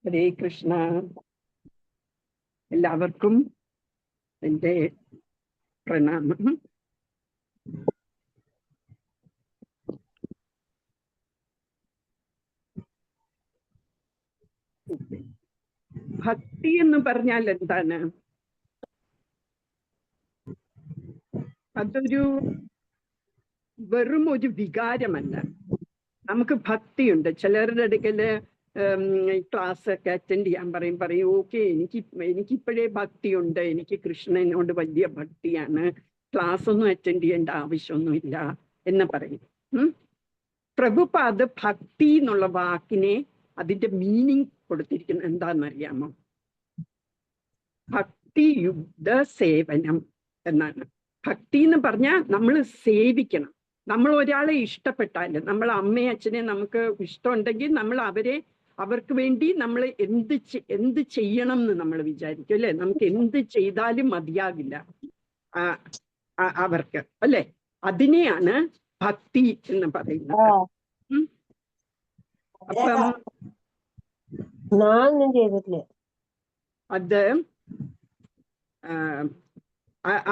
ഹരേ കൃഷ്ണ. എല്ലാവർക്കും എൻ്റെ പ്രണാമം. ഭക്തി എന്ന് പറഞ്ഞാൽ എന്താണ്? അതൊരു വെറും ഒരു വികാരമല്ല. നമുക്ക് ഭക്തിയുണ്ട്. ചിലരുടെ അടുക്കല് ക്ലാസ് ഒക്കെ അറ്റൻഡ് ചെയ്യാൻ പറയും ഓക്കെ, എനിക്കിപ്പോഴേ ഭക്തിയുണ്ട്, എനിക്ക് കൃഷ്ണനോട് വലിയ ഭക്തിയാണ്, ക്ലാസ് ഒന്നും അറ്റൻഡ് ചെയ്യേണ്ട ആവശ്യമൊന്നുമില്ല എന്ന് പറയും. പ്രഭുപാദ് ഭക്തി എന്നുള്ള വാക്കിനെ അതിന്റെ മീനിങ് കൊടുത്തിരിക്കുന്നത് എന്താണെന്നറിയാമോ? ഭക്തിയുക്ത സേവനം എന്നാണ്. ഭക്തി എന്ന് പറഞ്ഞാൽ നമ്മൾ സേവിക്കണം. നമ്മൾ ഒരാളെ ഇഷ്ടപ്പെട്ടാൽ, നമ്മൾ അമ്മയും അച്ഛനെ നമുക്ക് ഇഷ്ടമുണ്ടെങ്കിൽ നമ്മൾ അവർക്ക് വേണ്ടി നമ്മൾ എന്ത് ചെയ്യണം എന്ന് നമ്മൾ വിചാരിക്കും, അല്ലെ? നമുക്ക് എന്ത് ചെയ്താലും മതിയാകില്ല അവർക്ക്, അല്ലെ? അതിനെയാണ് ഭക്തി എന്ന് പറയുന്നത്. അപ്പം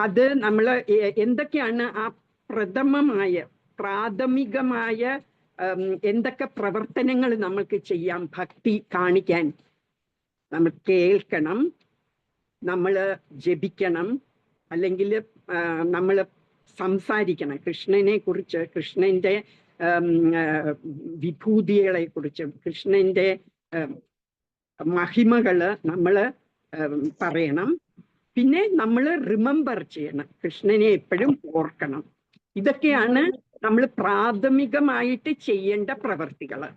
അത് നമ്മൾ എന്തൊക്കെയാണ് ആ പ്രാഥമികമായ എന്തൊക്കെ പ്രവർത്തനങ്ങൾ നമ്മൾക്ക് ചെയ്യാം ഭക്തി കാണിക്കാൻ? നമ്മൾ കേൾക്കണം, നമ്മൾ ജപിക്കണം, അല്ലെങ്കിൽ നമ്മൾ സംസാരിക്കണം കൃഷ്ണനെ കുറിച്ച്, കൃഷ്ണന്റെ വിഭൂതികളെ കുറിച്ച്, കൃഷ്ണന്റെ മഹിമകള് നമ്മൾ പറയണം. പിന്നെ നമ്മൾ റിമെമ്പർ ചെയ്യണം, കൃഷ്ണനെ എപ്പോഴും ഓർക്കണം. ഇതൊക്കെയാണ് നമ്മൾ പ്രാഥമികമായിട്ട് ചെയ്യേണ്ട പ്രവർത്തികള്.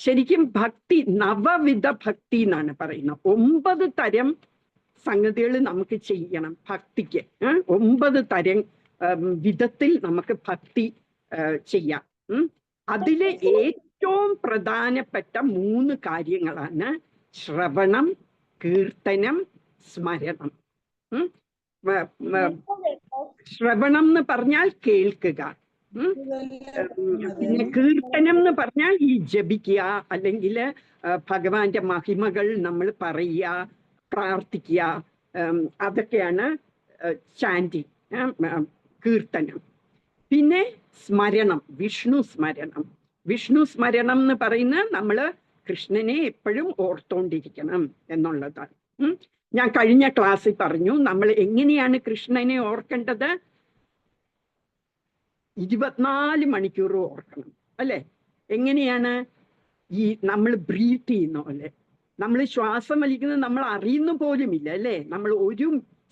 ശരിക്കും ഭക്തി നവവിധ ഭക്തി എന്നാണ് പറയുന്നത്. 9 തരം സംഗതികൾ നമുക്ക് ചെയ്യണം ഭക്തിക്ക്. 9 തരം വിധത്തിൽ നമുക്ക് ഭക്തി ചെയ്യാം. അതിലെ ഏറ്റവും പ്രധാനപ്പെട്ട 3 കാര്യങ്ങളാണ് ശ്രവണം, കീർത്തനം, സ്മരണം. ശ്രവണം എന്ന് പറഞ്ഞാൽ കേൾക്കുക, പിന്നെ കീർത്തനം എന്ന് പറഞ്ഞാൽ ഈ ജപിക്കുക, അല്ലെങ്കിൽ ഭഗവാന്റെ മഹിമകൾ നമ്മൾ പറയുക, പ്രാർത്ഥിക്കുക. അതൊക്കെയാണ് ചാൻറ്റിങ്, കീർത്തനം. പിന്നെ സ്മരണം, വിഷ്ണു സ്മരണം. വിഷ്ണു സ്മരണം എന്ന് പറയുന്നത് നമ്മൾ കൃഷ്ണനെ എപ്പോഴും ഓർത്തോണ്ടിരിക്കണം എന്നുള്ളതാണ്. ഞാൻ കഴിഞ്ഞ ക്ലാസ്സിൽ പറഞ്ഞു നമ്മൾ എങ്ങനെയാണ് കൃഷ്ണനെ ഓർക്കേണ്ടത്. 24 മണിക്കൂർ ഓർക്കണം, അല്ലെ? എങ്ങനെയാണ്? ഈ നമ്മൾ ബ്രീത്ത് ചെയ്യുന്ന പോലെ, നമ്മൾ ശ്വാസം വലിക്കുന്നത് നമ്മൾ അറിയുന്ന പോലുമില്ല, അല്ലെ? നമ്മൾ ഒരു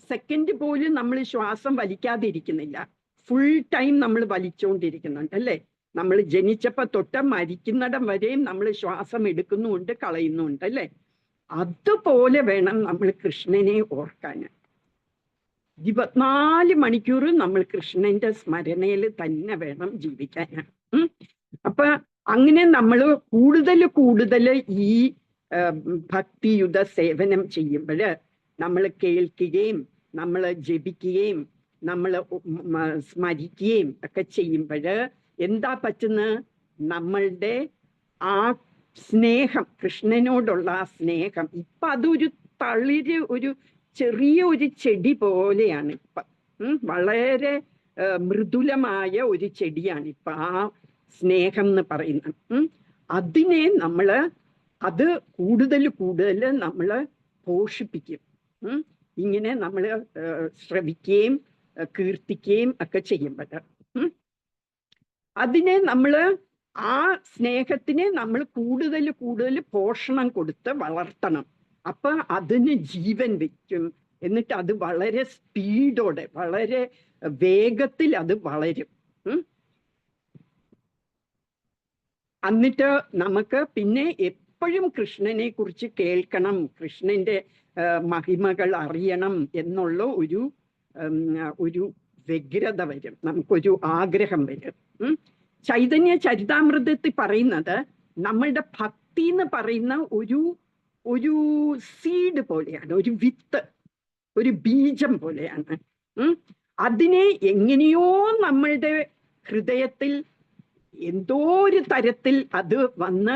സെക്കൻഡ് പോലും നമ്മൾ ശ്വാസം വലിക്കാതെ ഇരിക്കുന്നില്ല, ഫുൾ ടൈം നമ്മൾ വലിച്ചുകൊണ്ടിരിക്കുന്നുണ്ട്, അല്ലെ? നമ്മൾ ജനിച്ചപ്പോ തൊട്ട് മരിക്കുന്നിടം വരെയും നമ്മൾ ശ്വാസം എടുക്കുന്നുമുണ്ട്, കളയുന്നുമുണ്ട്, അല്ലെ? അതുപോലെ വേണം നമ്മൾ കൃഷ്ണനെ ഓർക്കാൻ. 24 മണിക്കൂർ നമ്മൾ കൃഷ്ണന്റെ സ്മരണയിൽ തന്നെ വേണം ജീവിക്കാൻ. അപ്പൊ അങ്ങനെ നമ്മൾ കൂടുതൽ ഈ ഭക്തിയുത സേവനം ചെയ്യുമ്പോൾ, നമ്മൾ കേൾക്കുകയും നമ്മൾ ജപിക്കുകയും നമ്മൾ സ്മരിക്കുകയും ഒക്കെ ചെയ്യുമ്പോൾ എന്താ പറ്റുന്നത്? നമ്മളുടെ ആ സ്നേഹം, കൃഷ്ണനോടുള്ള ആ സ്നേഹം ഇപ്പൊ അതൊരു തളിര്, ഒരു ചെറിയ ഒരു ചെടി പോലെയാണ് ഇപ്പൊ. വളരെ മൃദുലമായ ഒരു ചെടിയാണ് ഇപ്പൊ ആ സ്നേഹം എന്ന് പറയുന്നത്. അതിനെ അത് കൂടുതൽ നമ്മൾ പോഷിപ്പിക്കും. ഇങ്ങനെ നമ്മൾ ശ്രവിക്കുകയും കീർത്തിക്കുകയും ഒക്കെ ചെയ്യുമ്പോൾ അതിനെ ആ സ്നേഹത്തിനെ നമ്മൾ കൂടുതൽ പോഷണം കൊടുത്ത് വളർത്തണം. അപ്പൊ അതിന് ജീവൻ വെക്കും. എന്നിട്ട് അത് വളരെ സ്പീഡോടെ, വളരെ വേഗത്തിൽ അത് വളരും. എന്നിട്ട് നമുക്ക് പിന്നെ എപ്പോഴും കൃഷ്ണനെ കുറിച്ച് കേൾക്കണം, കൃഷ്ണന്റെ മഹിമകൾ അറിയണം എന്നുള്ള ഒരു വ്യഗ്രത വരും, നമുക്കൊരു ആഗ്രഹം വരും. ചൈതന്യ ചരിതാമൃതത്തിൽ പറയുന്നത് നമ്മളുടെ ഭക്തി എന്ന് പറയുന്ന ഒരു സീഡ് പോലെയാണ്, ഒരു വിത്ത്, ഒരു ബീജം പോലെയാണ്. അതിനെ എങ്ങനെയോ നമ്മളുടെ ഹൃദയത്തിൽ എന്തോ ഒരു തരത്തിൽ അത് വന്ന്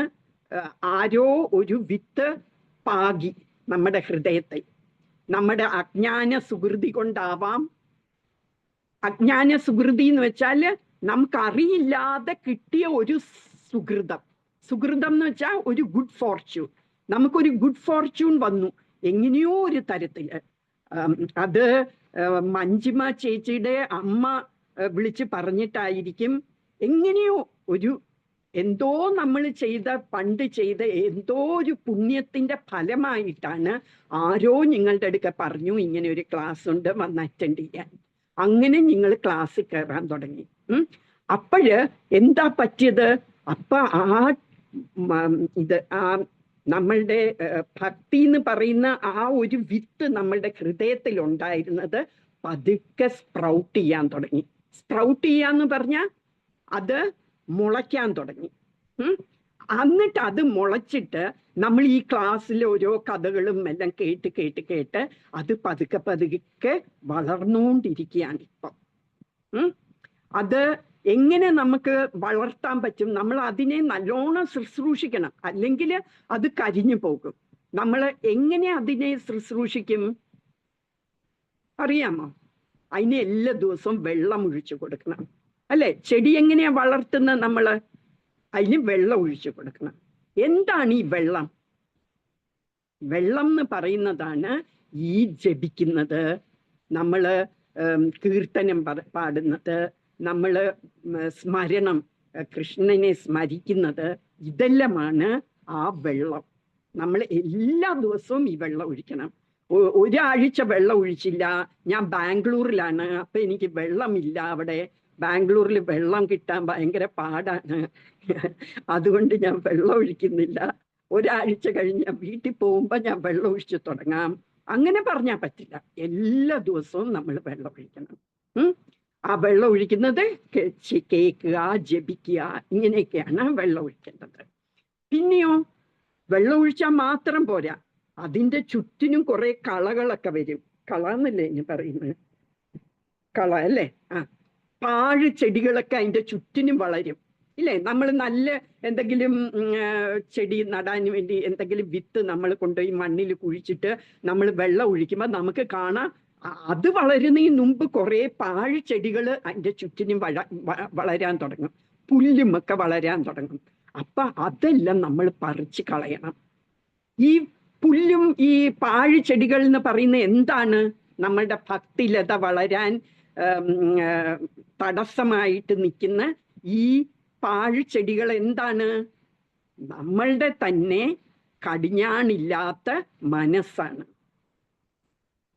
ആരോ ഒരു വിത്ത് പാകി നമ്മുടെ ഹൃദയത്തിൽ. നമ്മുടെ അജ്ഞാന സുഹൃതി കൊണ്ടാവാം. അജ്ഞാന സുഹൃതി എന്ന് വെച്ചാൽ നമുക്കറിയില്ലാതെ കിട്ടിയ ഒരു സുഹൃതം. സുഹൃതം എന്ന് വെച്ചാൽ ഒരു ഗുഡ് ഫോർച്യൂൺ. നമുക്കൊരു ഗുഡ് ഫോർച്യൂൺ വന്നു എങ്ങനെയോ ഒരു തരത്തില്. അത് മഞ്ജിമ ചേച്ചിയുടെ അമ്മ വിളിച്ച് പറഞ്ഞിട്ടായിരിക്കും. എങ്ങനെയോ ഒരു എന്തോ നമ്മൾ പണ്ട് ചെയ്ത എന്തോ ഒരു പുണ്യത്തിന്റെ ഫലമായിട്ടാണ് ആരോ നിങ്ങളുടെ അടുക്ക പറഞ്ഞു ഇങ്ങനെ ഒരു ക്ലാസ് ഉണ്ട്, വന്ന് അറ്റൻഡ് ചെയ്യാൻ. അങ്ങനെ നിങ്ങൾ ക്ലാസ്സിൽ കയറാൻ തുടങ്ങി. അപ്പോഴ് എന്താ പറ്റിയത്? അപ്പൊ നമ്മളുടെ ഭക്തി എന്ന് പറയുന്ന ആ ഒരു വിത്ത് നമ്മളുടെ ഹൃദയത്തിൽ ഉണ്ടായിരുന്നത് പതുക്കെ സ്പ്രൗട്ട് ചെയ്യാൻ തുടങ്ങി. സ്പ്രൗട്ട് ചെയ്യാന്ന് പറഞ്ഞാൽ അത് മുളയ്ക്കാൻ തുടങ്ങി. എന്നിട്ട് അത് മുളച്ചിട്ട് നമ്മൾ ഈ ക്ലാസ്സിൽ ഓരോ കഥകളും എല്ലാം കേട്ട് കേട്ട് കേട്ട് അത് പതുക്കെ പതുക്കെ വളർന്നുകൊണ്ടിരിക്കുകയാണ് ഇപ്പം. അത് എങ്ങനെ നമുക്ക് വളർത്താൻ പറ്റും? നമ്മൾ അതിനെ നല്ലോണം ശുശ്രൂഷിക്കണം, അല്ലെങ്കിൽ അത് കരിഞ്ഞു പോകും. നമ്മൾ എങ്ങനെ അതിനെ ശുശ്രൂഷിക്കും അറിയാമോ? അതിന് എല്ലാ ദിവസവും വെള്ളം ഒഴിച്ചു കൊടുക്കണം, അല്ലെ? ചെടി എങ്ങനെയാ വളർത്തുന്നത്? നമ്മള് അതിന് വെള്ളം ഒഴിച്ചു കൊടുക്കണം. എന്താണ് ഈ വെള്ളം? വെള്ളം എന്ന് പറയുന്നതാണ് ഈ ജപിക്കുന്നത്, നമ്മള് കീർത്തനം പാടുന്നത്, നമ്മള് സ്മരണം, കൃഷ്ണനെ സ്മരിക്കുന്നത്, ഇതെല്ലാമാണ് ആ വെള്ളം. നമ്മൾ എല്ലാ ദിവസവും ഈ വെള്ളം ഒഴിക്കണം. ഒരാഴ്ച വെള്ളം ഒഴിച്ചില്ല, ഞാൻ ബാംഗ്ലൂരിലാണ്, അപ്പൊ എനിക്ക് വെള്ളമില്ല, അവിടെ ബാംഗ്ലൂരിൽ വെള്ളം കിട്ടാൻ ഭയങ്കര പാടാണ്, അതുകൊണ്ട് ഞാൻ വെള്ളം ഒഴിക്കുന്നില്ല, ഒരാഴ്ച കഴിഞ്ഞ് വീട്ടിൽ പോകുമ്പോൾ ഞാൻ വെള്ളം ഒഴിച്ചു തുടങ്ങാം, അങ്ങനെ പറഞ്ഞാൽ പറ്റില്ല. എല്ലാ ദിവസവും നമ്മൾ വെള്ളം ഒഴിക്കണം. ആ വെള്ളം ഒഴിക്കുന്നത് കേൾക്കുക, ജപിക്കുക, ഇങ്ങനെയൊക്കെയാണ് വെള്ളം ഒഴിക്കേണ്ടത്. പിന്നെയോ വെള്ളം ഒഴിച്ചാൽ മാത്രം പോരാ, അതിൻ്റെ ചുറ്റിനും കുറെ കളകളൊക്കെ വരും. കള എന്നല്ലേ ഇനി പറയുന്നത്? കള അല്ലേ? പാഴ് ചെടികളൊക്കെ അതിൻ്റെ ചുറ്റിനും വളരും, ഇല്ലേ? നമ്മൾ നല്ല എന്തെങ്കിലും ചെടി നടാൻ വേണ്ടി എന്തെങ്കിലും വിത്ത് നമ്മൾ കൊണ്ടുപോയി മണ്ണിൽ കുഴിച്ചിട്ട് നമ്മൾ വെള്ളം ഒഴിക്കുമ്പോൾ നമുക്ക് കാണാം അത് വളരുന്നതിന് മുമ്പ് കുറെ പാഴ് ചെടികൾ അതിൻ്റെ ചുറ്റിനും വളരാൻ തുടങ്ങും, പുല്ലും ഒക്കെ വളരാൻ തുടങ്ങും. അപ്പൊ അതെല്ലാം നമ്മൾ പറിച്ച് കളയണം. ഈ പുല്ലും ഈ പാഴ് ചെടികൾ എന്ന് പറയുന്നത് എന്താണ്? നമ്മളുടെ ഭക്തിലത വളരാൻ തടസ്സമായിട്ട് നിൽക്കുന്ന ഈ പാഴ് ചെടികൾ എന്താണ്? നമ്മളുടെ തന്നെ കടിഞ്ഞാണില്ലാത്ത മനസ്സാണ്.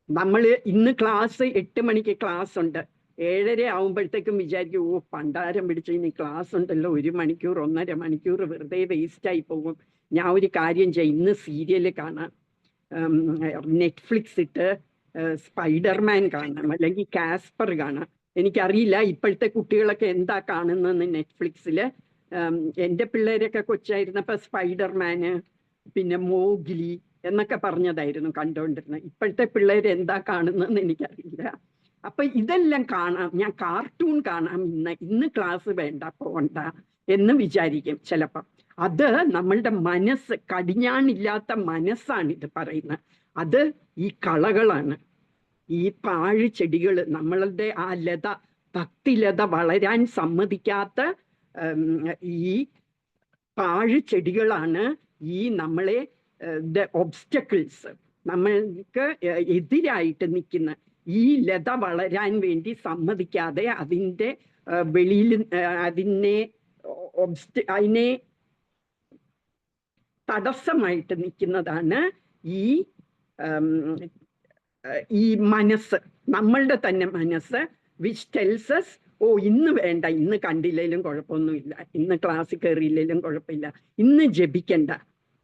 നമ്മൾ ഇന്ന് ക്ലാസ് 8 മണിക്ക് ക്ലാസ് ഉണ്ട്, 7:30 ആവുമ്പോഴത്തേക്കും വിചാരിക്കും, ഓ പണ്ടാരം പിടിച്ച് ഇനി ക്ലാസ് ഉണ്ടല്ലോ, 1 മണിക്കൂർ 1.5 മണിക്കൂർ വെറുതെ വേസ്റ്റായി പോകും. ഞാൻ ഒരു കാര്യം ചെയ്യും, ഇന്ന് സീരിയൽ കാണാം, നെറ്റ്ഫ്ലിക്സ് ഇട്ട് സ്പൈഡർമാൻ കാണാം, അല്ലെങ്കിൽ കാസ്പർ കാണാം. എനിക്കറിയില്ല ഇപ്പോഴത്തെ കുട്ടികളൊക്കെ എന്താ കാണുന്നതെന്ന് നെറ്റ്ഫ്ലിക്സിൽ. എൻ്റെ പിള്ളേരൊക്കെ കൊച്ചായിരുന്നപ്പോൾ സ്പൈഡർമാന്, പിന്നെ മോഗ്ലി എന്നൊക്കെ പറഞ്ഞതായിരുന്നു കണ്ടുകൊണ്ടിരുന്നത്. ഇപ്പോഴത്തെ പിള്ളേർ എന്താ കാണുന്നതെന്ന് എനിക്കറിയില്ല. അപ്പൊ ഇതെല്ലാം കാണാം, ഞാൻ കാർട്ടൂൺ കാണാം, ഇന്ന് ക്ലാസ് വേണ്ട, പോണ്ട എന്ന് വിചാരിക്കും ചിലപ്പം. അത് നമ്മളുടെ മനസ്സ്, കടിഞ്ഞാണില്ലാത്ത മനസ്സാണ് ഇത് പറയുന്നത്. അത് ഈ കളകളാണ്, ഈ പാഴ് ചെടികൾ, നമ്മളുടെ ആ ലത, ഭക്തിലത വളരാൻ സമ്മതിക്കാത്ത ഈ പാഴ് ചെടികളാണ് ഈ നമ്മളെ ഒബ്സ്റ്റക്കിൾസ്, നമ്മൾക്ക് എതിരായിട്ട് നിൽക്കുന്ന ഈ ലത വളരാൻ വേണ്ടി സമ്മതിക്കാതെ അതിൻ്റെ വെളിയിൽ അതിനെ തടസ്സമായിട്ട് നിൽക്കുന്നതാണ് ഈ മനസ്സ്, നമ്മളുടെ തന്നെ മനസ്സ്, വിച്ച് ടെൽസ് us, ഓ ഇന്ന് വേണ്ട, ഇന്ന് കണ്ടില്ലെങ്കിലും കുഴപ്പമൊന്നുമില്ല, ഇന്ന് ക്ലാസ്സിൽ കയറിയില്ലെങ്കിലും കുഴപ്പമില്ല, ഇന്ന് ജപിക്കണ്ട.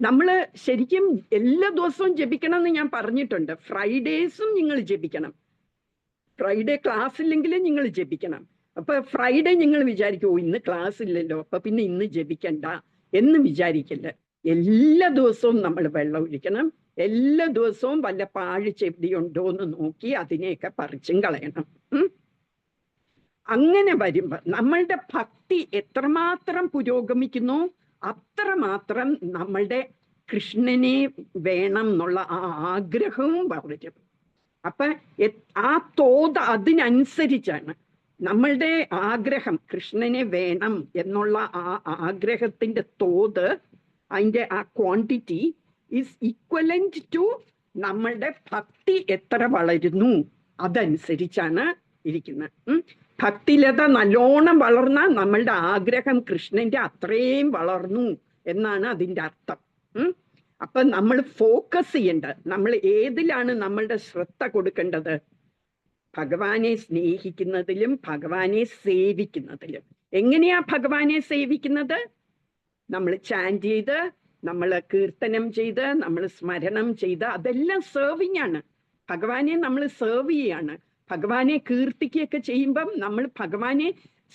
നമ്മൾ ശരിക്കും എല്ലാ ദിവസവും ജപിക്കണം എന്ന് ഞാൻ പറഞ്ഞിട്ടുണ്ട്. ഫ്രൈഡേസും നിങ്ങൾ ജപിക്കണം, ഫ്രൈഡേ ക്ലാസ് ഇല്ലെങ്കിലും നിങ്ങൾ ജപിക്കണം. അപ്പൊ ഫ്രൈഡേ നിങ്ങൾ വിചാരിക്കും, ഓ ഇന്ന് ക്ലാസ് ഇല്ലല്ലോ, അപ്പൊ പിന്നെ ഇന്ന് ജപിക്കണ്ട എന്ന് വിചാരിക്കില്ല. എല്ലാ ദിവസവും നമ്മൾ വെള്ളം ഒഴിക്കണം, എല്ലാ ദിവസവും വല്ല പാഴ് ചെടി ഉണ്ടോ എന്ന് നോക്കി അതിനെയൊക്കെ പറിച്ചും കളയണം. അങ്ങനെ വരുമ്പോൾ നമ്മളുടെ ഭക്തി എത്രമാത്രം പുരോഗമിക്കുന്നു അത്രമാത്രം നമ്മളുടെ കൃഷ്ണനെ വേണം എന്നുള്ള ആ ആഗ്രഹവും വളരും. അപ്പൊ ആ തോത് അതിനനുസരിച്ചാണ് നമ്മളുടെ ആഗ്രഹം, കൃഷ്ണനെ വേണം എന്നുള്ള ആ ആഗ്രഹത്തിന്റെ തോത്, അതിന്റെ ആ ക്വാണ്ടിറ്റി ഈസ് ഈക്വലന്റ് ടു നമ്മളുടെ ഭക്തി എത്ര വളരുന്നു അതനുസരിച്ചാണ് ഇരിക്കുന്നത്. ഭക്തിലത നല്ലോണം വളർന്നാൽ നമ്മളുടെ ആഗ്രഹം കൃഷ്ണന്റെ അത്രയും വളർന്നു എന്നാണ് അതിൻ്റെ അർത്ഥം. അപ്പൊ നമ്മൾ ഫോക്കസ് ചെയ്യേണ്ടത്, നമ്മൾ ഏതിലാണ് നമ്മളുടെ ശ്രദ്ധ കൊടുക്കേണ്ടത്? ഭഗവാനെ സ്നേഹിക്കുന്നതിലും ഭഗവാനെ സേവിക്കുന്നതിലും. എങ്ങനെയാ ഭഗവാനെ സേവിക്കുന്നത്? നമ്മൾ ചാൻറ്റ് ചെയ്ത്, നമ്മൾ കീർത്തനം ചെയ്ത്, നമ്മൾ സ്മരണം ചെയ്ത്, അതെല്ലാം സെർവിങ് ആണ്. ഭഗവാനെ നമ്മൾ സെർവ് ചെയ്യാണ്. ഭഗവാനെ കീർത്തിക്കുകയൊക്കെ ചെയ്യുമ്പം നമ്മൾ ഭഗവാനെ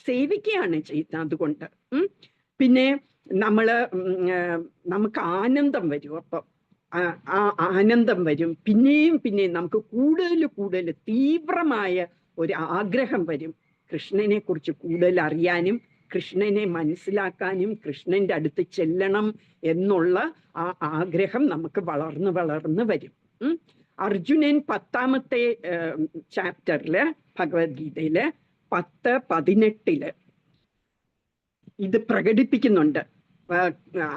സേവിക്കുകയാണ് ചെയ്യുന്നത്. അതുകൊണ്ട് പിന്നെ നമുക്ക് ആനന്ദം വരും. അപ്പം ആ ആനന്ദം വരും. പിന്നെയും നമുക്ക് കൂടുതൽ തീവ്രമായ ഒരു ആഗ്രഹം വരും കൃഷ്ണനെ കുറിച്ച് കൂടുതൽ അറിയാനും കൃഷ്ണനെ മനസ്സിലാക്കാനും കൃഷ്ണന്റെ അടുത്ത് ചെല്ലണം എന്നുള്ള ആ ആഗ്രഹം നമുക്ക് വളർന്ന് വരും. അർജുനൻ 10ാമത്തെ ചാപ്റ്ററില് ഭഗവത്ഗീതയില് 10-18 ഇത് പ്രകടിപ്പിക്കുന്നുണ്ട്.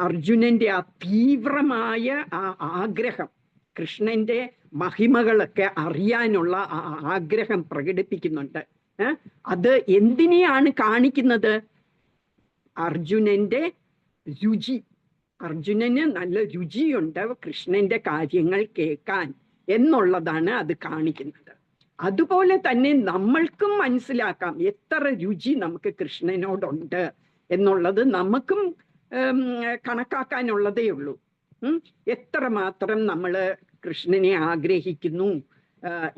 അർജുനന്റെ ആ തീവ്രമായ ആ ആഗ്രഹം, കൃഷ്ണന്റെ മഹിമകളൊക്കെ അറിയാനുള്ള ആ ആഗ്രഹം പ്രകടിപ്പിക്കുന്നുണ്ട്. അത് എന്തിനെയാണ് കാണിക്കുന്നത്? അർജുനന്റെ രുചി. അർജുനന് നല്ല രുചിയുണ്ട് കൃഷ്ണന്റെ കാര്യങ്ങൾ കേൾക്കാൻ എന്നുള്ളതാണ് അത് കാണിക്കുന്നത്. അതുപോലെ തന്നെ നമ്മൾക്കും മനസ്സിലാക്കാം എത്ര രുചി നമുക്ക് കൃഷ്ണനോടുണ്ട് എന്നുള്ളത് നമുക്കും കണക്കാക്കാനുള്ളതേ ഉള്ളൂ. എത്രമാത്രം നമ്മൾ കൃഷ്ണനെ ആഗ്രഹിക്കുന്നു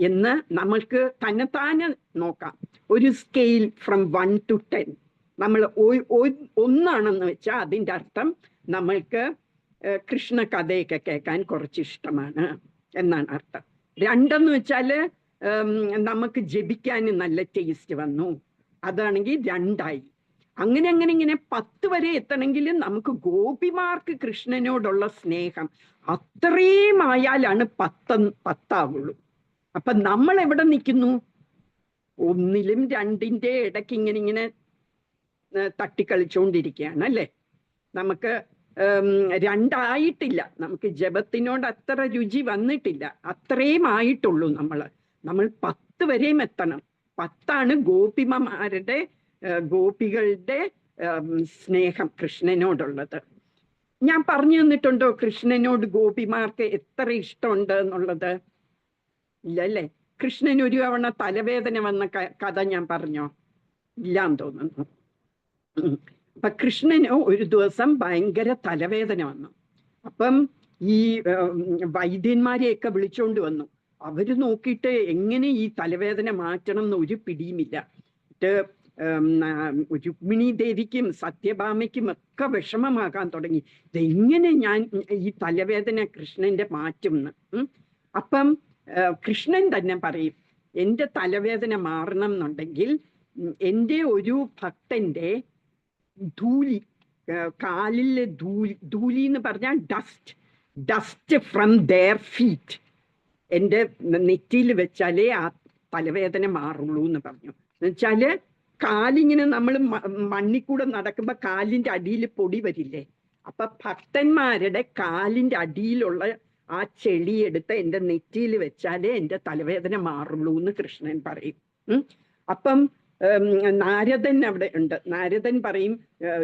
എന്ന് നമ്മൾക്ക് തന്നെത്താനെ നോക്കാം. ഒരു സ്കെയിൽ ഫ്രം 1 to 10 നമ്മൾ 1 വെച്ചാൽ അതിൻ്റെ അർത്ഥം നമ്മൾക്ക് കൃഷ്ണ കഥയൊക്കെ കേൾക്കാൻ കുറച്ച് ഇഷ്ടമാണ് എന്നാണ് അർത്ഥം. 2 വെച്ചാൽ നമുക്ക് ജപിക്കാൻ നല്ല ടേസ്റ്റ് വന്നു, അതാണെങ്കിൽ 2 അങ്ങനെ 10 വരെ എത്തണമെങ്കിൽ നമുക്ക് ഗോപിമാർക്ക് കൃഷ്ണനോടുള്ള സ്നേഹം അത്രയും ആയാലാണ് 10 അപ്പൊ നമ്മൾ എവിടെ നിൽക്കുന്നു? 1ലും 2ന്റെ ഇടയ്ക്ക് ഇങ്ങനെ തട്ടിക്കളിച്ചുകൊണ്ടിരിക്കുകയാണ് അല്ലേ. നമുക്ക് 2 നമുക്ക് ജപത്തിനോട് അത്ര രുചി വന്നിട്ടില്ല, അത്രയും ആയിട്ടുള്ളൂ. നമ്മൾ 10 വരെയും എത്തണം. 10 ഗോപിമാരുടെ ഗോപികളുടെ സ്നേഹം കൃഷ്ണനോടുള്ളത്. ഞാൻ പറഞ്ഞു തന്നിട്ടുണ്ടോ കൃഷ്ണനോട് ഗോപിമാർക്ക് എത്ര ഇഷ്ടമുണ്ട് എന്നുള്ളത്? ഇല്ലല്ലേ. കൃഷ്ണൻ ഒരു തവണ തലവേദന വന്ന കഥ ഞാൻ പറഞ്ഞോ? ഇല്ലാന്ന് തോന്നുന്നു. അപ്പൊ കൃഷ്ണന് ഒരു ദിവസം ഭയങ്കര തലവേദന വന്നു. അപ്പം ഈ വൈദ്യന്മാരെയൊക്കെ വിളിച്ചോണ്ട് വന്നു. അവര് നോക്കിയിട്ട് എങ്ങനെ ഈ തലവേദന മാറ്റണം എന്ന് ഒരു പിടിയുമില്ല. രുക്മിണി ദേവിക്കും സത്യഭാമയ്ക്കും ഒക്കെ വിഷമമാകാൻ തുടങ്ങി. ഇതെങ്ങനെ ഞാൻ ഈ തലവേദന കൃഷ്ണന്റെ മാറ്റും എന്ന്. അപ്പം കൃഷ്ണൻ തന്നെ പറയും, എൻ്റെ തലവേദന മാറണം എന്നുണ്ടെങ്കിൽ എൻ്റെ ഒരു ഭക്തന്റെ ധൂലി, കാലിലെ ധൂലി എന്ന് പറഞ്ഞാൽ ഡസ്റ്റ് ഫ്രം ദെയർ ഫീറ്റ് എൻ്റെ നെറ്റിയിൽ വെച്ചാലേ ആ തലവേദന മാറുള്ളൂ എന്ന് പറഞ്ഞു. എന്നുവെച്ചാല് കാലിങ്ങനെ നമ്മൾ മണ്ണിക്കൂടെ നടക്കുമ്പോ കാലിന്റെ അടിയിൽ പൊടി വരില്ലേ, അപ്പൊ ഭക്തന്മാരുടെ കാലിന്റെ അടിയിലുള്ള ആ ചെളിയെടുത്ത് എൻ്റെ നെറ്റിയിൽ വെച്ചാലേ എൻ്റെ തലവേദന മാറുള്ളൂ എന്ന് കൃഷ്ണൻ പറയും. അപ്പം നാരദൻ അവിടെ ഉണ്ട്. നാരദൻ പറയും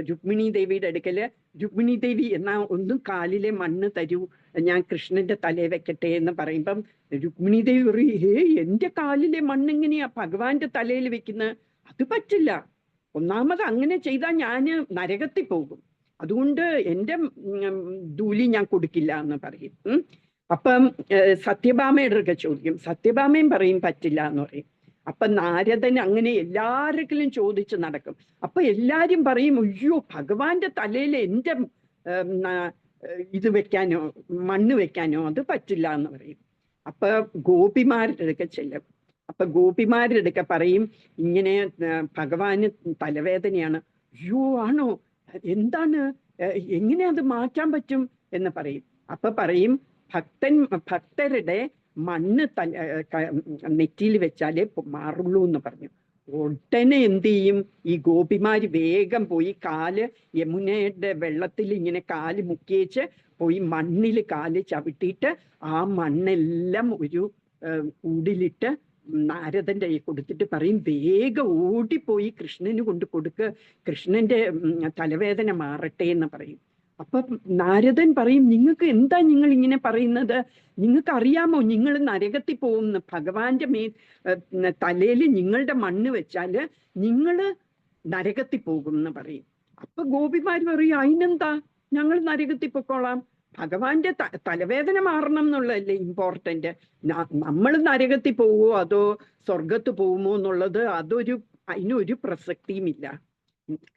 രുക്മിണി ദേവിയുടെ അടുക്കല്, രുക്മിണി ദേവി എന്നാ ഒന്നും കാലിലെ മണ്ണ് തരൂ, ഞാൻ കൃഷ്ണന്റെ തലയെ വെക്കട്ടെ എന്ന് പറയുമ്പം രുക്മിണി ദേവി പറയും, എൻ്റെ കാലിലെ മണ്ണ് എങ്ങനെയാ ഭഗവാന്റെ തലയിൽ വെക്കുന്നത്? അത് പറ്റില്ല. ഒന്നാമത് അങ്ങനെ ചെയ്താൽ ഞാൻ നരകത്തിൽ പോകും, അതുകൊണ്ട് എൻ്റെ ധൂലി ഞാൻ കൊടുക്കില്ല എന്ന് പറയും. അപ്പം സത്യഭാമയുടെ ഒക്കെ ചോദിക്കും, സത്യഭാമയും പറയും പറ്റില്ല എന്ന് പറയും. അപ്പൊ നാരദൻ അങ്ങനെ എല്ലാരെങ്കിലും ചോദിച്ച് നടക്കും. അപ്പൊ എല്ലാരും പറയും, അയ്യോ ഭഗവാന്റെ തലയിൽ എൻ്റെ ഇത് വെക്കാനോ മണ്ണ് വെക്കാനോ അത് പറ്റില്ല എന്ന് പറയും. അപ്പൊ ഗോപിമാരുടെ ഒക്കെ ചെല്ലും. അപ്പൊ ഗോപിമാരുടെ പറയും ഇങ്ങനെ ഭഗവാന് തലവേദനയാണ്. അയ്യോ ആണോ, എന്താണ്, എങ്ങനെ അത് മാറ്റാൻ പറ്റും എന്ന് പറയും. അപ്പൊ പറയും ഭക്തരുടെ മണ്ണ് നെറ്റിയിൽ വെച്ചാലേ മാറുള്ളൂ എന്ന് പറഞ്ഞു. ഉടനെ എന്ത് ചെയ്യും, ഈ ഗോപിമാര് വേഗം പോയി കാല് യമുനയുടെ വെള്ളത്തിൽ ഇങ്ങനെ കാല് മുക്കിയേച്ച് പോയി മണ്ണിൽ കാല് ചവിട്ടിയിട്ട് ആ മണ്ണെല്ലാം ഒരു കൂടിലിട്ട് നാരദന്റെ കൈ കൊടുത്തിട്ട് പറയും വേഗം ഓടിപ്പോയി കൃഷ്ണന് കൊണ്ട് കൊടുക്ക്, കൃഷ്ണന്റെ തലവേദന മാറട്ടെ എന്ന് പറയും. അപ്പൊ നാരദൻ പറയും, നിങ്ങൾക്ക് എന്താ നിങ്ങൾ ഇങ്ങനെ പറയുന്നത്, നിങ്ങൾക്ക് അറിയാമോ നിങ്ങൾ നരകത്തിൽ പോകുന്നു, ഭഗവാന്റെ തലയിൽ നിങ്ങളുടെ മണ്ണ് വെച്ചാല് നിങ്ങള് നരകത്തിൽ പോകും എന്ന് പറയും. അപ്പൊ ഗോപിമാര് പറയും, അതിനെന്താ, ഞങ്ങൾ നരകത്തിൽ പൊക്കോളാം, ഭഗവാന്റെ തലവേദന മാറണം എന്നുള്ളതല്ലേ ഇമ്പോർട്ടന്റ്, നമ്മൾ നരകത്തിൽ പോവോ അതോ സ്വർഗത്ത് പോകുമോ എന്നുള്ളത് അതിനൊരു പ്രസക്തിയുമില്ല.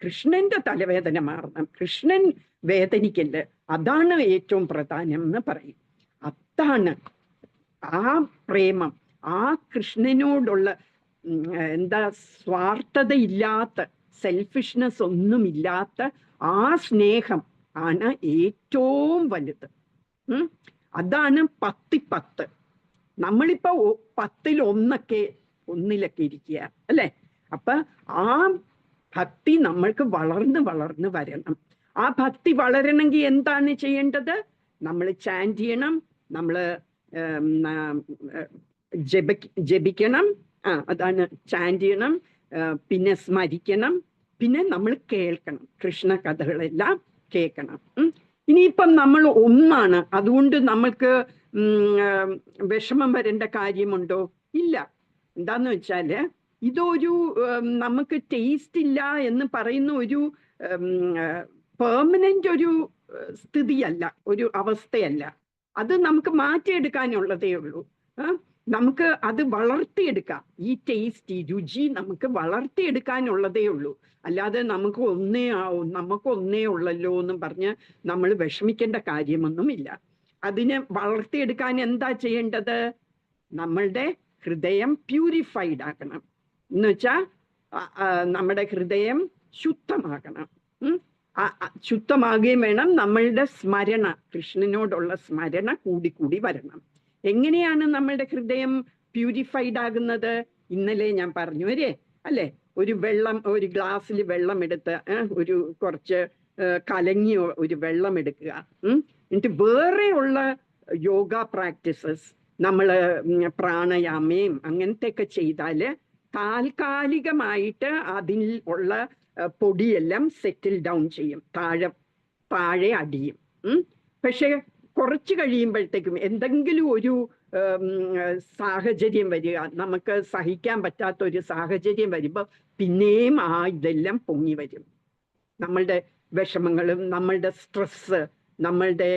കൃഷ്ണന്റെ തലവേദന മാറണം, കൃഷ്ണൻ വേദനിക്കല്, അതാണ് ഏറ്റവും പ്രധാനം എന്ന് പറയും. അതാണ് ആ പ്രേമം, ആ കൃഷ്ണനോടുള്ള എന്താ സ്വാർത്ഥതയില്ലാത്ത, സെൽഫിഷ്നെസ് ഒന്നുമില്ലാത്ത ആ സ്നേഹം ആണ് ഏറ്റവും വലുത്. അതാണ് 10-10. നമ്മളിപ്പോ 10-1 ഇരിക്കുക അല്ലെ. അപ്പൊ ആ ഭക്തി നമ്മൾക്ക് വളർന്ന് വളർന്ന് വരണം. ആ ഭക്തി വളരണമെങ്കിൽ എന്താണ് ചെയ്യേണ്ടത്, നമ്മൾ ചാൻറ്റ് ചെയ്യണം, നമ്മൾ ജപിക്കണം, അതാണ് ചാൻറ്റ് ചെയ്യണം, പിന്നെ സ്മരിക്കണം, പിന്നെ നമ്മൾ കേൾക്കണം, കൃഷ്ണ കഥകളെല്ലാം കേൾക്കണം. ഇനിയിപ്പം നമ്മൾ ഒന്നാണ്, അതുകൊണ്ട് നമ്മൾക്ക് വിഷമം വരേണ്ട കാര്യമുണ്ടോ? ഇല്ല. എന്താന്ന് വെച്ചാല് ഇതൊരു നമുക്ക് ടേസ്റ്റ് ഇല്ല എന്ന് പറയുന്ന ഒരു പെർമനന്റ് ഒരു സ്ഥിതിയല്ല, ഒരു അവസ്ഥയല്ല. അത് നമുക്ക് മാറ്റിയെടുക്കാനുള്ളതേ ഉള്ളൂ. നമുക്ക് അത് വളർത്തിയെടുക്കാം. ഈ ടേസ്റ്റ്, ഈ രുചി നമുക്ക് വളർത്തിയെടുക്കാനുള്ളതേ ഉള്ളൂ. അല്ലാതെ നമുക്ക് ഒന്നേ ഉള്ളല്ലോ എന്നും പറഞ്ഞ് നമ്മൾ വിഷമിക്കേണ്ട കാര്യമൊന്നുമില്ല. അതിനെ വളർത്തിയെടുക്കാൻ എന്താ ചെയ്യേണ്ടത്, നമ്മളുടെ ഹൃദയം പ്യൂരിഫൈഡ് ആക്കണം. എന്ന് വെച്ചാൽ നമ്മുടെ ഹൃദയം ശുദ്ധമാകണം. ശുദ്ധമാകുകയും വേണം. നമ്മളുടെ സ്മരണ, കൃഷ്ണനോടുള്ള സ്മരണ കൂടി വരണം. എങ്ങനെയാണ് നമ്മളുടെ ഹൃദയം പ്യൂരിഫൈഡ് ആകുന്നത്? ഇന്നലെ ഞാൻ പറഞ്ഞു അല്ലേ, ഒരു ഗ്ലാസ്സിൽ വെള്ളം എടുത്ത് ഒരു കുറച്ച് കലങ്ങിയ ഒരു വെള്ളം എടുക്കുക. എന്നിട്ട് വേറെയുള്ള യോഗ പ്രാക്ടീസസ്, നമ്മൾ പ്രാണയാമയും അങ്ങനത്തെ ഒക്കെ ചെയ്താല് താൽക്കാലികമായിട്ട് അതിൽ ഉള്ള പൊടിയെല്ലാം സെറ്റിൽ ഡൗൺ ചെയ്യും, താഴെ അടിയും. പക്ഷെ കുറച്ച് കഴിയുമ്പോഴത്തേക്കും എന്തെങ്കിലും ഒരു സാഹചര്യം വരിക, നമുക്ക് സഹിക്കാൻ പറ്റാത്ത ഒരു സാഹചര്യം വരുമ്പോൾ പിന്നെയും ഇതെല്ലാം പൊങ്ങി വരും. നമ്മളുടെ വിഷമങ്ങളും നമ്മളുടെ സ്ട്രെസ്, നമ്മളുടെ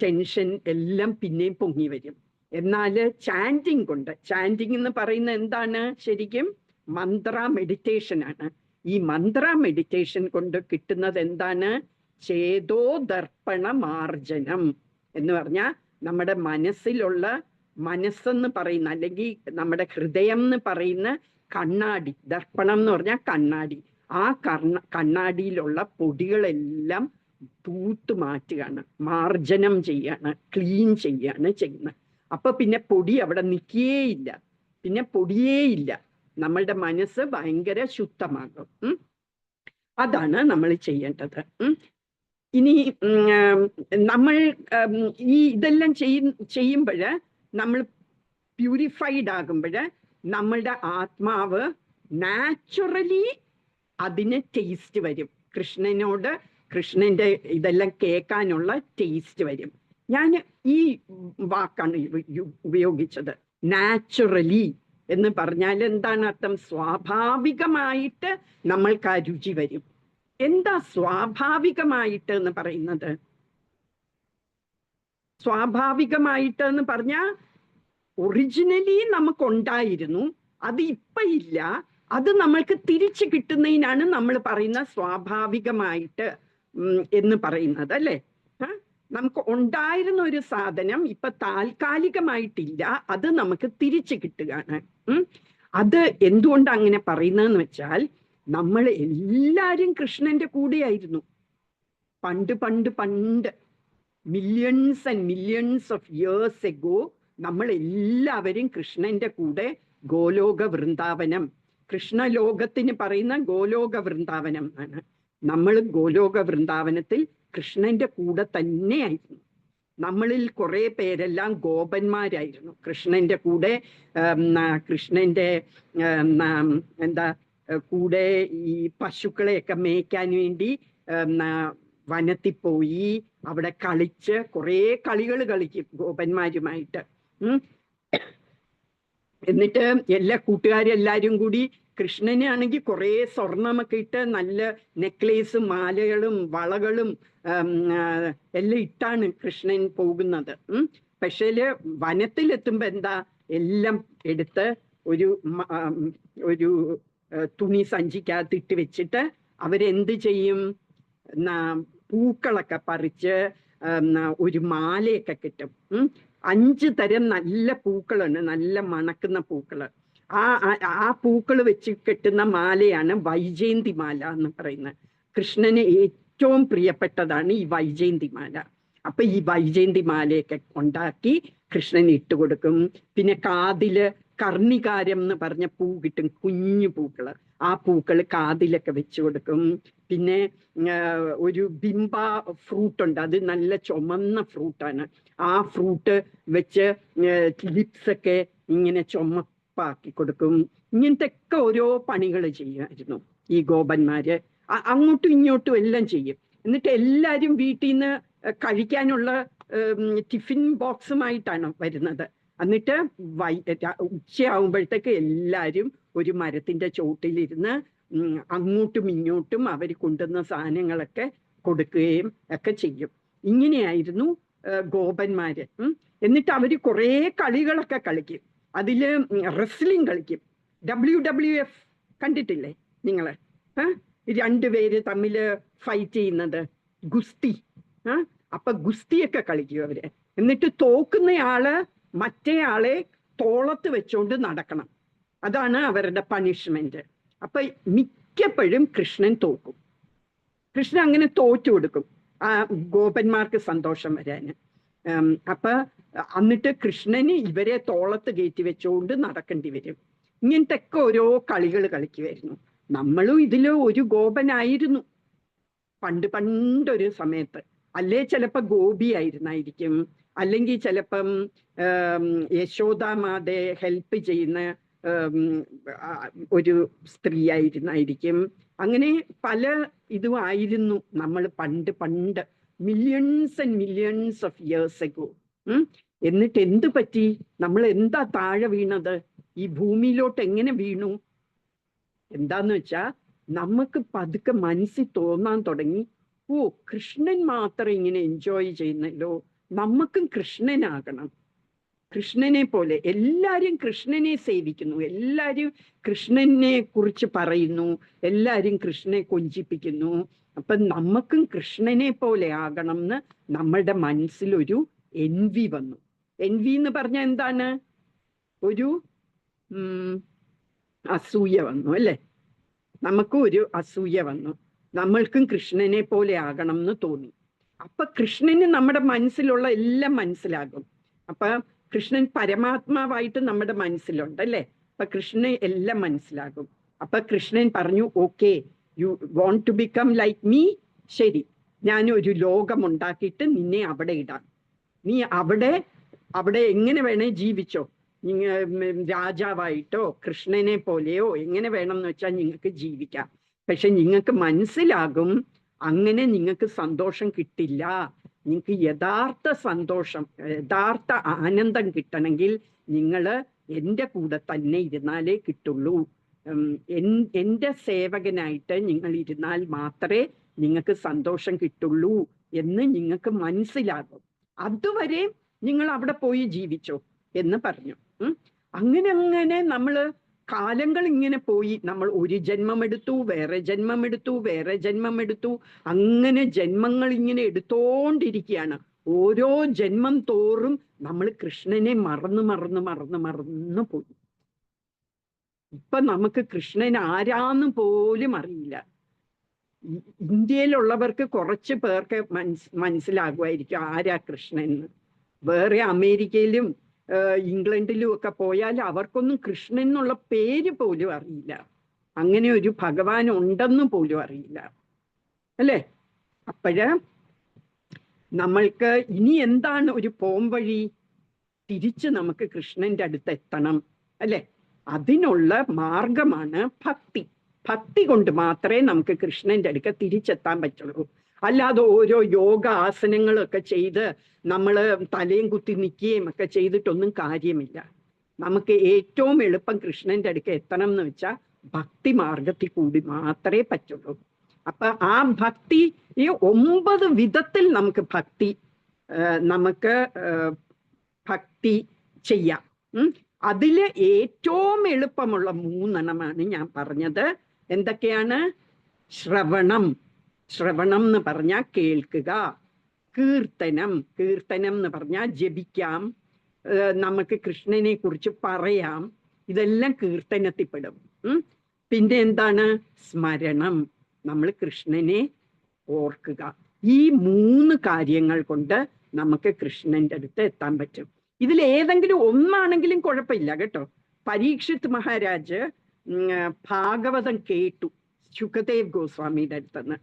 ടെൻഷൻ എല്ലാം പിന്നെയും പൊങ്ങി വരും. എന്നാൽ ചാൻറ്റിങ് കൊണ്ട്, ചാൻറ്റിങ് എന്ന് പറയുന്ന എന്താണ്, ശരിക്കും മന്ത്ര മെഡിറ്റേഷൻ ആണ്. ഈ മന്ത്ര മെഡിറ്റേഷൻ കൊണ്ട് കിട്ടുന്നത് എന്താണ്, ചേതോദർപ്പണ മാർജനം എന്ന് പറഞ്ഞാൽ നമ്മുടെ മനസ്സിലുള്ള, മനസ്സെന്ന് പറയുന്ന അല്ലെങ്കിൽ നമ്മുടെ ഹൃദയം എന്ന് പറയുന്ന കണ്ണാടി, ദർപ്പണം എന്ന് പറഞ്ഞാൽ കണ്ണാടി, ആ കണ്ണാടിയിലുള്ള പൊടികളെല്ലാം തൂത്ത് മാറ്റുകയാണ്, മാർജനം ചെയ്യാണ്, ക്ലീൻ ചെയ്യാണ് ചെയ്യുന്നത്. അപ്പൊ പിന്നെ പൊടി അവിടെ നിൽക്കേയില്ല, പിന്നെ പൊടിയേയില്ല, നമ്മളുടെ മനസ്സ് ഭയങ്കര ശുദ്ധമാകും. അതാണ് നമ്മൾ ചെയ്യേണ്ടത്. ഇനി നമ്മൾ ഇതെല്ലാം ചെയ്യുമ്പോൾ, നമ്മൾ പ്യൂരിഫൈഡ് ആകുമ്പോൾ നമ്മളുടെ ആത്മാവ് നാച്ചുറലി അതിന് ടേസ്റ്റ് വരും. കൃഷ്ണന്റെ ഇതെല്ലാം കേൾക്കാനുള്ള ടേസ്റ്റ് വരും. ഞാൻ ഈ വാക്കാണ് ഉപയോഗിച്ചത്, നാച്ചുറലി എന്ന് പറഞ്ഞാൽ എന്താണ് അർത്ഥം? സ്വാഭാവികമായിട്ട് നമ്മൾക്ക് ആ രുചി വരും. എന്താ സ്വാഭാവികമായിട്ട് എന്ന് പറയുന്നത്? സ്വാഭാവികമായിട്ട് എന്ന് പറഞ്ഞാൽ ഒറിജിനലി നമുക്കുണ്ടായിരുന്നു, അത് ഇപ്പൊ ഇല്ല, അത് നമ്മൾക്ക് തിരിച്ചു കിട്ടുന്നതിനാണ് നമ്മൾ പറയുന്ന സ്വാഭാവികമായിട്ട് എന്ന് പറയുന്നത് അല്ലേ. നമുക്ക് ഉണ്ടായിരുന്ന ഒരു സാധനം ഇപ്പൊ താൽക്കാലികമായിട്ടില്ല, അത് നമുക്ക് തിരിച്ചു കിട്ടുകയാണ്. അത് എന്തുകൊണ്ട് അങ്ങനെ പറയുന്നതെന്ന് വെച്ചാൽ, നമ്മൾ എല്ലാരും കൃഷ്ണന്റെ കൂടെയായിരുന്നു. പണ്ട് പണ്ട് പണ്ട് millions and millions of years ago നമ്മൾ എല്ലാവരും കൃഷ്ണന്റെ കൂടെ ഗോലോക വൃന്ദാവനം, കൃഷ്ണലോകത്തിന് പറയുന്ന ഗോലോക വൃന്ദാവനം ആണ്. നമ്മൾ ഗോലോക വൃന്ദാവനത്തിൽ കൃഷ്ണന്റെ കൂടെ തന്നെയായിരുന്നു. നമ്മളിൽ കുറെ പേരെല്ലാം ഗോപന്മാരായിരുന്നു, കൃഷ്ണന്റെ കൂടെ കൃഷ്ണന്റെ എന്താ കൂടെ ഈ പശുക്കളെയൊക്കെ മേയ്ക്കാൻ വേണ്ടി വനത്തിൽ പോയി അവിടെ കളിച്ച് കുറെ കളികൾ കളിക്കും ഗോപന്മാരുമായിട്ട്. എന്നിട്ട് എല്ലാ കൂട്ടുകാരെല്ലാരും കൂടി കൃഷ്ണനെ ആണെങ്കിൽ കുറെ സ്വർണമൊക്കെ ഇട്ട് നല്ല നെക്ലേസും മാലകളും വളകളും എല്ലാം ഇട്ടാണ് കൃഷ്ണൻ പോകുന്നത്. പക്ഷേ വനത്തിലെത്തുമ്പോ എന്താ, എല്ലാം എടുത്ത് ഒരു തുണി സഞ്ചിക്കകത്ത് ഇട്ട് വെച്ചിട്ട് അവരെന്ത് ചെയ്യും, പൂക്കളൊക്കെ പറിച്ച് ഒരു മാലയൊക്കെ കിട്ടും. 5 തരം നല്ല പൂക്കളുണ്ട്, നല്ല മണക്കുന്ന പൂക്കള്. ആ പൂക്കൾ വെച്ച് കെട്ടുന്ന മാലയാണ് വൈജയന്തി മാല എന്ന് പറയുന്നത്. കൃഷ്ണന് ഏറ്റവും പ്രിയപ്പെട്ടതാണ് ഈ വൈജയന്തി മാല. അപ്പൊ ഈ വൈജയന്തി മാലയൊക്കെ ഉണ്ടാക്കി കൃഷ്ണന് ഇട്ടുകൊടുക്കും. പിന്നെ കാതില് കർണികാരം എന്ന് പറഞ്ഞ പൂ കിട്ടും, കുഞ്ഞു പൂക്കള്. ആ പൂക്കള് കാതിലൊക്കെ വെച്ചു കൊടുക്കും. പിന്നെ ഒരു ബിംബ ഫ്രൂട്ട് ഉണ്ട്, അത് നല്ല ചുമന്ന ഫ്രൂട്ടാണ്. ആ ഫ്രൂട്ട് വെച്ച് ലിപ്സൊക്കെ ഇങ്ങനെ ചുമപ്പാക്കി കൊടുക്കും. ഇങ്ങനത്തെ ഒക്കെ ഓരോ പണികൾ ചെയ്യുമായിരുന്നു ഈ ഗോപന്മാര്. അങ്ങോട്ടും ഇങ്ങോട്ടും എല്ലാം ചെയ്യും. എന്നിട്ട് എല്ലാരും വീട്ടിൽ നിന്ന് കഴിക്കാനുള്ള ടിഫിൻ ബോക്സുമായിട്ടാണ് വരുന്നത്. എന്നിട്ട് ഉച്ചയാവുമ്പോഴത്തേക്ക് എല്ലാരും ഒരു മരത്തിന്റെ ചോട്ടിലിരുന്ന് അങ്ങോട്ടും ഇങ്ങോട്ടും അവർ കൊണ്ടുവന്ന സാധനങ്ങളൊക്കെ കൊടുക്കുകയും ഒക്കെ ചെയ്യും. ഇങ്ങനെയായിരുന്നു ഗോപന്മാര്. എന്നിട്ട് അവര് കുറെ കളികളൊക്കെ കളിക്കും. അതില് റെസ്ലിംഗ് കളിക്കും. WWF കണ്ടിട്ടില്ലേ നിങ്ങള്? 2 പേര് തമ്മില് ഫൈറ്റ് ചെയ്യുന്നത്, ഗുസ്തി. അപ്പൊ ഗുസ്തിയൊക്കെ കളിക്കും അവര്. എന്നിട്ട് തോക്കുന്നയാള് മറ്റേ ആളെ തോളത്ത് വെച്ചോണ്ട് നടക്കണം. അതാണ് അവരുടെ പണിഷ്മെന്റ്. അപ്പൊ മിക്കപ്പോഴും കൃഷ്ണൻ തോക്കും. കൃഷ്ണൻ അങ്ങനെ തോറ്റു കൊടുക്കും ആ ഗോപന്മാർക്ക് സന്തോഷം വരാന്. അപ്പൊ എന്നിട്ട് കൃഷ്ണന് ഇവരെ തോളത്ത് കയറ്റി വെച്ചോണ്ട് നടക്കേണ്ടി വരും. ഇങ്ങനത്തെ ഒക്കെ ഓരോ കളികൾ കളിക്കുമായിരുന്നു. നമ്മളും ഇതില് ഒരു ഗോപനായിരുന്നു പണ്ട് പണ്ടൊരു സമയത്ത്. അല്ലേ ചിലപ്പോ ഗോപി ആയിരുന്നായിരിക്കും, അല്ലെങ്കിൽ ചിലപ്പം യശോദാമാതെ ഹെൽപ്പ് ചെയ്യുന്ന ഒരു സ്ത്രീ ആയിരുന്നായിരിക്കും. അങ്ങനെ പല ഇതും ആയിരുന്നു നമ്മൾ പണ്ട് പണ്ട്, millions and millions of years ago. എന്നിട്ട് എന്ത് പറ്റി? നമ്മൾ എന്താ താഴെ വീണത്? ഈ ഭൂമിയിലോട്ട് എങ്ങനെ വീണു? എന്താന്ന് വെച്ചാ നമുക്ക് പതുക്കെ മനസ്സിൽ തോന്നാൻ തുടങ്ങി, ഓ കൃഷ്ണൻ മാത്രം ഇങ്ങനെ എൻജോയ് ചെയ്യുന്നല്ലോ, നമുക്കും കൃഷ്ണനാകണം. കൃഷ്ണനെ പോലെ എല്ലാരും കൃഷ്ണനെ സേവിക്കുന്നു, എല്ലാരും കൃഷ്ണനെ കുറിച്ച് പറയുന്നു, എല്ലാരും കൃഷ്ണനെ കൊഞ്ചിപ്പിക്കുന്നു. അപ്പൊ നമുക്കും കൃഷ്ണനെ പോലെ ആകണം എന്ന് നമ്മളുടെ മനസ്സിലൊരു എൻവി വന്നു. എൻവി എന്ന് പറഞ്ഞാൽ എന്താണ്? ഒരു അസൂയ വന്നു അല്ലേ? നമുക്കും ഒരു അസൂയ വന്നു, നമ്മൾക്കും കൃഷ്ണനെ പോലെ ആകണം എന്ന് തോന്നി. അപ്പൊ കൃഷ്ണന് നമ്മുടെ മനസ്സിലുള്ള എല്ലാം മനസ്സിലാകും. അപ്പൊ കൃഷ്ണൻ പരമാത്മാവായിട്ട് നമ്മുടെ മനസ്സിലുണ്ട് അല്ലേ? അപ്പൊ കൃഷ്ണന് എല്ലാം മനസ്സിലാകും. അപ്പൊ കൃഷ്ണൻ പറഞ്ഞു, okay, you want to become like me, ശരി, ഞാൻ ഒരു ലോകം ഉണ്ടാക്കിയിട്ട് നിന്നെ അവിടെ ഇടാം. നീ അവിടെ എങ്ങനെ വേണേ ജീവിച്ചോ, രാജാവായിട്ടോ കൃഷ്ണനെ പോലെയോ എങ്ങനെ വേണം എന്ന് വെച്ചാൽ നിങ്ങൾക്ക് ജീവിക്കാം. പക്ഷെ നിങ്ങൾക്ക് മനസ്സിലാകും അങ്ങനെ നിങ്ങൾക്ക് സന്തോഷം കിട്ടില്ല. നിങ്ങൾക്ക് യഥാർത്ഥ സന്തോഷം, യഥാർത്ഥ ആനന്ദം കിട്ടണമെങ്കിൽ നിങ്ങൾ എൻ്റെ കൂടെ തന്നെ ഇരുന്നാലേ കിട്ടുള്ളൂ. എൻ്റെ സേവകനായിട്ട് നിങ്ങൾ ഇരുന്നാൽ മാത്രമേ നിങ്ങൾക്ക് സന്തോഷം കിട്ടുള്ളൂ എന്ന് നിങ്ങൾക്ക് മനസ്സിലാകും. അതുവരെ നിങ്ങൾ അവിടെ പോയി ജീവിച്ചോ എന്ന് പറഞ്ഞു. അങ്ങനെ അങ്ങനെ നമ്മൾ കാലങ്ങൾ ഇങ്ങനെ പോയി. നമ്മൾ ഒരു ജന്മമെടുത്തു, വേറെ ജന്മമെടുത്തു, വേറെ ജന്മമെടുത്തു, അങ്ങനെ ജന്മങ്ങൾ ഇങ്ങനെ എടുത്തോണ്ടിരിക്കുകയാണ്. ഓരോ ജന്മം തോറും നമ്മൾ കൃഷ്ണനെ മറന്നു പോയി. ഇപ്പൊ നമുക്ക് കൃഷ്ണൻ ആരാന്ന് പോലും അറിയില്ല. ഇന്ത്യയിലുള്ളവർക്ക് കുറച്ച് പേർക്ക് മനസ്സിലാകുമായിരിക്കും ആരാ കൃഷ്ണൻ എന്ന്. വേറെ അമേരിക്കയിലും ഇംഗ്ലണ്ടിലും ഒക്കെ പോയാൽ അവർക്കൊന്നും കൃഷ്ണൻ എന്നുള്ള പേര് പോലും അറിയില്ല. അങ്ങനെ ഒരു ഭഗവാൻ ഉണ്ടെന്ന് പോലും അറിയില്ല, അല്ലേ? അപ്പോഴ് നമ്മൾക്ക് ഇനി എന്താണ് ഒരു പോംവഴി? തിരിച്ച് നമുക്ക് കൃഷ്ണന്റെ അടുത്ത് എത്തണം, അല്ലെ? അതിനുള്ള മാർഗമാണ് ഭക്തി. ഭക്തി കൊണ്ട് മാത്രമേ നമുക്ക് കൃഷ്ണന്റെ അടുക്ക തിരിച്ചെത്താൻ പറ്റുള്ളൂ. അല്ലാതെ ഓരോ യോഗ ആസനങ്ങളൊക്കെ ചെയ്ത് നമ്മൾ തലയും കുത്തി നിൽക്കുകയും ഒക്കെ ചെയ്തിട്ടൊന്നും കാര്യമില്ല. നമുക്ക് ഏറ്റവും എളുപ്പം കൃഷ്ണന്റെ അടുക്ക എത്തണം എന്ന് വെച്ചാൽ ഭക്തി മാർഗത്തിൽ കൂടി മാത്രമേ പറ്റുള്ളൂ. അപ്പൊ ആ ഭക്തി, ഈ 9 വിധത്തിൽ നമുക്ക് ഭക്തി ചെയ്യാം. അതില് ഏറ്റവും എളുപ്പമുള്ള 3 എണ്ണമാണ് ഞാൻ പറഞ്ഞത്. എന്തൊക്കെയാണ്? ശ്രവണം എന്ന് പറഞ്ഞാൽ കേൾക്കുക. കീർത്തനം എന്ന് പറഞ്ഞാൽ ജപിക്കാം, നമുക്ക് കൃഷ്ണനെ കുറിച്ച് പറയാം. ഇതെല്ലാം കീർത്തനത്തിൽപ്പെടും. പിന്നെ എന്താണ്? സ്മരണം, നമ്മൾ കൃഷ്ണനെ ഓർക്കുക. ഈ 3 കാര്യങ്ങൾ കൊണ്ട് നമുക്ക് കൃഷ്ണന്റെ അടുത്ത് എത്താൻ പറ്റും. ഇതിൽ ഏതെങ്കിലും ഒന്നാണെങ്കിലും കുഴപ്പമില്ല കേട്ടോ. പരീക്ഷിത് മഹാരാജ് ഭാഗവതം കേട്ടു ശുകദേവ് ഗോസ്വാമിയുടെ അടുത്തുനിന്ന്.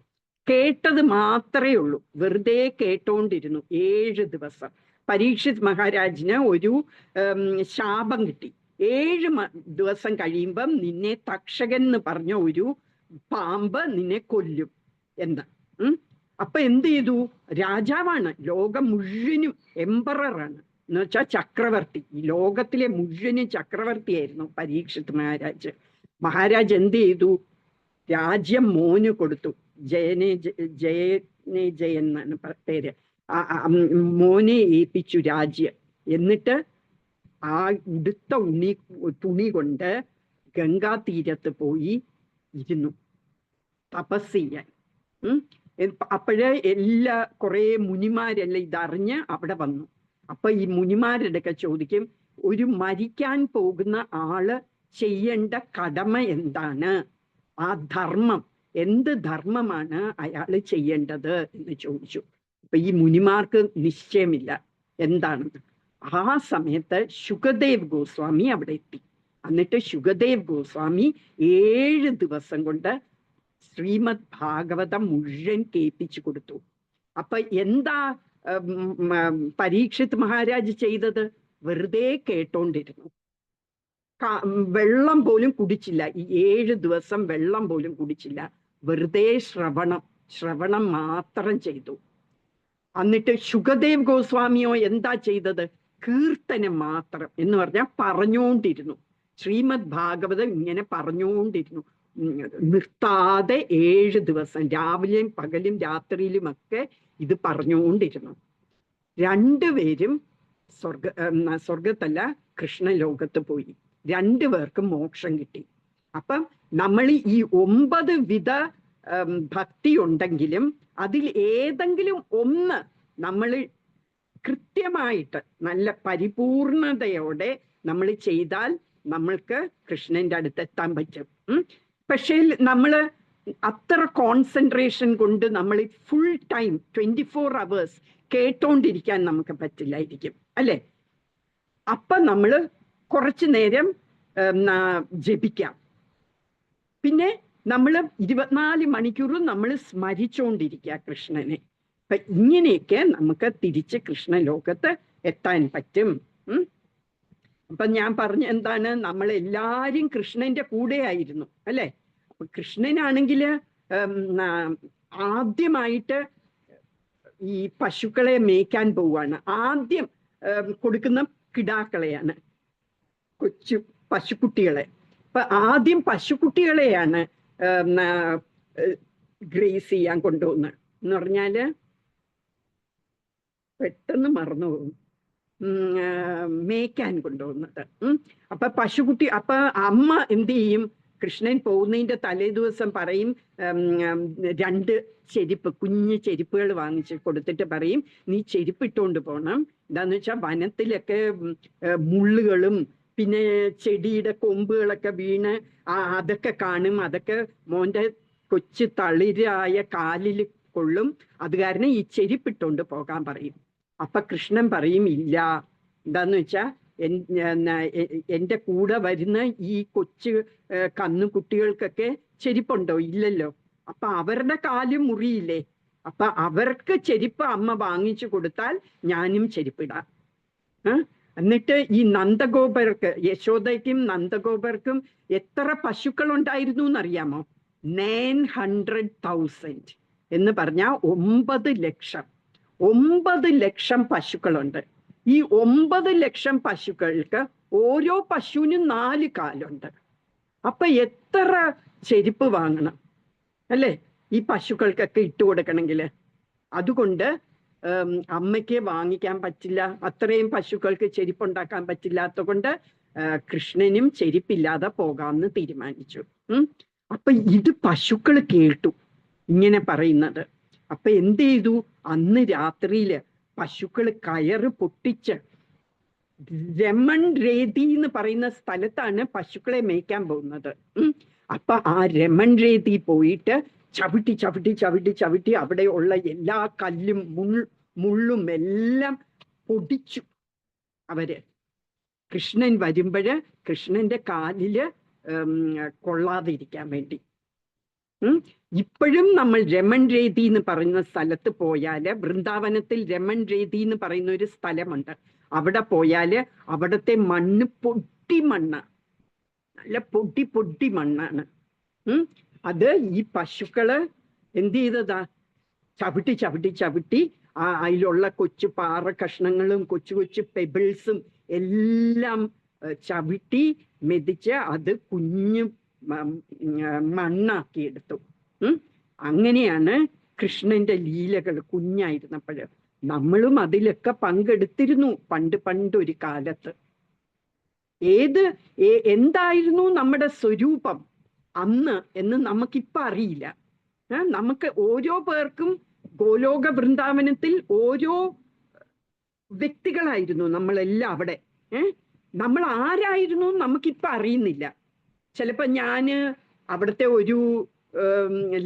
കേട്ടത് മാത്രമേ ഉള്ളൂ, വെറുതെ കേട്ടോണ്ടിരുന്നു 7 ദിവസം. പരീക്ഷിത് മഹാരാജിന് ഒരു ശാപം കിട്ടി. 7 ദിവസം കഴിയുമ്പം നിന്നെ തക്ഷകൻ എന്ന് പറഞ്ഞ ഒരു പാമ്പ് നിന്നെ കൊല്ലും എന്ന്. അപ്പൊ എന്ത് ചെയ്തു? രാജാവാണ്, ലോകം മുഴുവനും എംപററാണ്, എന്ന് വെച്ചാൽ ചക്രവർത്തി. ഈ ലോകത്തിലെ മുഴുവനും ചക്രവർത്തിയായിരുന്നു പരീക്ഷിത് മഹാരാജ്. മഹാരാജ് എന്ത് ചെയ്തു? രാജ്യം മോന് കൊടുത്തു. ജയനെ എന്നാണ് പേര്. മോനെ ഏൽപ്പിച്ചു രാജ്യം. എന്നിട്ട് ആ ഉടുത്ത തുണി കൊണ്ട് ഗംഗാ തീരത്ത് പോയി ഇരുന്നു തപസ് ചെയ്യാൻ. അപ്പോഴേ കുറെ മുനിമാരെല്ലാം ഇതറിഞ്ഞ് അവിടെ വന്നു. അപ്പൊ ഈ മുനിമാരുടെയൊക്കെ ചോദിക്കും, ഒരു മരിക്കാൻ പോകുന്ന ആള് ചെയ്യേണ്ട കടമ എന്താണ്? ആ ധർമ്മം, എന്ത് ധർമ്മമാണ് അയാൾ ചെയ്യേണ്ടത് എന്ന് ചോദിച്ചു. അപ്പൊ ഈ മുനിമാർക്ക് നിശ്ചയമില്ല എന്താണെന്ന്. ആ സമയത്ത് ശുകദേവ് ഗോസ്വാമി അവിടെ എത്തി. എന്നിട്ട് ശുകദേവ് ഗോസ്വാമി 7 ദിവസം കൊണ്ട് ശ്രീമദ് ഭാഗവതം മുഴുവൻ കേൾപ്പിച്ചു കൊടുത്തു. അപ്പൊ എന്താ പരീക്ഷിത് മഹാരാജ് ചെയ്തത്? വെറുതെ കേട്ടോണ്ടിരുന്നു. വെള്ളം പോലും കുടിച്ചില്ല. ഈ 7 ദിവസം വെള്ളം പോലും കുടിച്ചില്ല. വെറുതെ ശ്രവണം മാത്രം ചെയ്തു. എന്നിട്ട് ശുകദേവ് ഗോസ്വാമിയോ എന്താ ചെയ്തത്? കീർത്തനം മാത്രം, എന്ന് പറഞ്ഞാൽ പറഞ്ഞുകൊണ്ടിരുന്നു. ശ്രീമദ് ഭാഗവതം ഇങ്ങനെ പറഞ്ഞുകൊണ്ടിരുന്നു നിർത്താതെ 7 ദിവസം, രാവിലെയും പകലും രാത്രിയിലുമൊക്കെ ഇത് പറഞ്ഞുകൊണ്ടിരുന്നു. 2 പേരും സ്വർഗത്തല്ല കൃഷ്ണലോകത്ത് പോയി. 2 പേർക്കും മോക്ഷം കിട്ടി. അപ്പം നമ്മൾ ഈ 9 വിധ ഭക്തി ഉണ്ടെങ്കിലും അതിൽ ഏതെങ്കിലും ഒന്ന് നമ്മൾ കൃത്യമായിട്ട് നല്ല പരിപൂർണതയോടെ നമ്മൾ ചെയ്താൽ നമ്മൾക്ക് കൃഷ്ണന്റെ അടുത്ത് എത്താൻ പറ്റും. പക്ഷേ നമ്മൾ അത്ര കോൺസെൻട്രേഷൻ കൊണ്ട് നമ്മൾ ഫുൾ ടൈം 24 hours കേട്ടോണ്ടിരിക്കാൻ നമുക്ക് പറ്റില്ലായിരിക്കും, അല്ലെ? അപ്പൊ നമ്മൾ കുറച്ചു നേരം ജപിക്കാം. പിന്നെ നമ്മൾ 24 മണിക്കൂറും നമ്മൾ സ്മരിച്ചുകൊണ്ടിരിക്കുക കൃഷ്ണനെ. അപ്പൊ ഇങ്ങനെയൊക്കെ നമുക്ക് തിരിച്ച് കൃഷ്ണലോകത്ത് എത്താൻ പറ്റും. അപ്പൊ ഞാൻ പറഞ്ഞ എന്താണ്? നമ്മളെല്ലാരും കൃഷ്ണന്റെ കൂടെ ആയിരുന്നു, അല്ലെ? അപ്പൊ കൃഷ്ണനാണെങ്കിൽ ആദ്യമായിട്ട് ഈ പശുക്കളെ മേയ്ക്കാൻ പോവാണ്. ആദ്യം കൊടുക്കുന്ന കിടാക്കളെയാണ്, കൊച്ചു പശുക്കുട്ടികളെ. അപ്പൊ ആദ്യം പശുക്കുട്ടികളെയാണ് ഗ്രേസ് ചെയ്യാൻ കൊണ്ടുപോകുന്നത്. എന്ന് പറഞ്ഞാല് പെട്ടെന്ന് മറന്നുപോകും. മേയ്ക്കാൻ കൊണ്ടുപോകുന്നത്. അപ്പൊ പശുക്കുട്ടി, അപ്പൊ അമ്മ എന്ത് ചെയ്യും? കൃഷ്ണൻ പോകുന്നതിന്റെ തലേ ദിവസം പറയും, 2 ചെരുപ്പ്, കുഞ്ഞു ചെരുപ്പുകൾ വാങ്ങിച്ച് കൊടുത്തിട്ട് പറയും, നീ ചെരുപ്പിട്ടുകൊണ്ട് പോകണം. എന്താന്ന് വെച്ചാൽ വനത്തിലൊക്കെ മുള്ളുകളും പിന്നെ ചെടിയുടെ കൊമ്പുകളൊക്കെ വീണ് അതൊക്കെ കാണും. അതൊക്കെ മോന്റെ കൊച്ചു തളിരായ കാലിൽ കൊള്ളും. അത് കാരണം ഈ ചെരുപ്പിട്ടുകൊണ്ട് പോകാൻ പറയും. അപ്പൊ കൃഷ്ണൻ പറയും, ഇല്ല, എന്താന്ന് വെച്ചാ എന്റെ കൂടെ വരുന്ന ഈ കൊച്ചു കന്നുകുട്ടികൾക്കൊക്കെ ചെരുപ്പുണ്ടോ? ഇല്ലല്ലോ. അപ്പൊ അവരുടെ കാലും മുറിയില്ലേ? അപ്പൊ അവർക്ക് ചെരുപ്പ് അമ്മ വാങ്ങിച്ചു കൊടുത്താൽ ഞാനും ചെരുപ്പിടാം. എന്നിട്ട് ഈ നന്ദഗോപർക്ക്, യശോദയ്ക്കും നന്ദഗോപർക്കും എത്ര പശുക്കൾ ഉണ്ടായിരുന്നു എന്നറിയാമോ? 900,000 എന്ന് പറഞ്ഞാൽ 9 ലക്ഷം. 9 ലക്ഷം പശുക്കളുണ്ട്. ഈ 9 ലക്ഷം പശുക്കൾക്ക് ഓരോ പശുവിനും 4 കാലുണ്ട്. അപ്പൊ എത്ര ചെരുപ്പ് വാങ്ങണം അല്ലേ ഈ പശുക്കൾക്കൊക്കെ ഇട്ട് കൊടുക്കണമെങ്കിൽ? അതുകൊണ്ട് അമ്മയ്ക്ക് വാങ്ങിക്കാൻ പറ്റില്ല, അത്രയും പശുക്കൾക്ക് ചെരുപ്പുണ്ടാക്കാൻ പറ്റില്ലാത്ത കൊണ്ട് കൃഷ്ണനും ചെരുപ്പില്ലാതെ പോകാമെന്ന് തീരുമാനിച്ചു. അപ്പൊ ഇത് പശുക്കൾ കേട്ടു ഇങ്ങനെ പറയുന്നത്. അപ്പൊ എന്ത് ചെയ്തു? അന്ന് രാത്രിയില് പശുക്കൾ കയറ് പൊട്ടിച്ച് രമൺ രേതി എന്ന് പറയുന്ന സ്ഥലത്താണ് പശുക്കളെ മേയ്ക്കാൻ പോകുന്നത്. അപ്പൊ ആ രമൺ രേതി പോയിട്ട് ചവിട്ടി ചവിട്ടി ചവിട്ടി ചവിട്ടി അവിടെ ഉള്ള എല്ലാ കല്ലും മുള്ളും എല്ലാം പൊടിച്ചു അവര്. കൃഷ്ണൻ വരുമ്പോഴ് കൃഷ്ണന്റെ കാലില് കൊള്ളാതിരിക്കാൻ വേണ്ടി. ഇപ്പോഴും നമ്മൾ രമൺ രേതി എന്ന് പറയുന്ന സ്ഥലത്ത് പോയാല്, വൃന്ദാവനത്തിൽ രമൺ രേതി എന്ന് പറയുന്ന ഒരു സ്ഥലമുണ്ട്. അവിടെ പോയാല് അവിടത്തെ മണ്ണ് പൊട്ടി മണ്ണ്, നല്ല പൊടി പൊടി മണ്ണാണ്. അത് ഈ പശുക്കള് എന്ത് ചെയ്തതാ? ചവിട്ടി ചവിട്ടി ചവിട്ടി അതിലുള്ള കൊച്ചു പാറ കഷ്ണങ്ങളും കൊച്ചു കൊച്ചു പെബിൾസും എല്ലാം ചവിട്ടി മെതിച്ച് അത് കുഞ്ഞു മണ്ണാക്കിയെടുത്തു. അങ്ങനെയാണ് കൃഷ്ണന്റെ ലീലകൾ കുഞ്ഞായിരുന്നപ്പോഴ്. നമ്മളും അതിലൊക്കെ പങ്കെടുത്തിരുന്നു പണ്ടൊരു കാലത്ത്. എന്തായിരുന്നു നമ്മുടെ സ്വരൂപം അന്ന് എന്ന് നമുക്കിപ്പം അറിയില്ല. നമുക്ക് ഓരോ പേർക്കും ഗോലോക വൃന്ദാവനത്തിൽ ഓരോ വ്യക്തികളായിരുന്നു നമ്മളെല്ലാം അവിടെ. നമ്മൾ ആരായിരുന്നു നമുക്കിപ്പം അറിയുന്നില്ല. ചിലപ്പോൾ ഞാന് അവിടുത്തെ ഒരു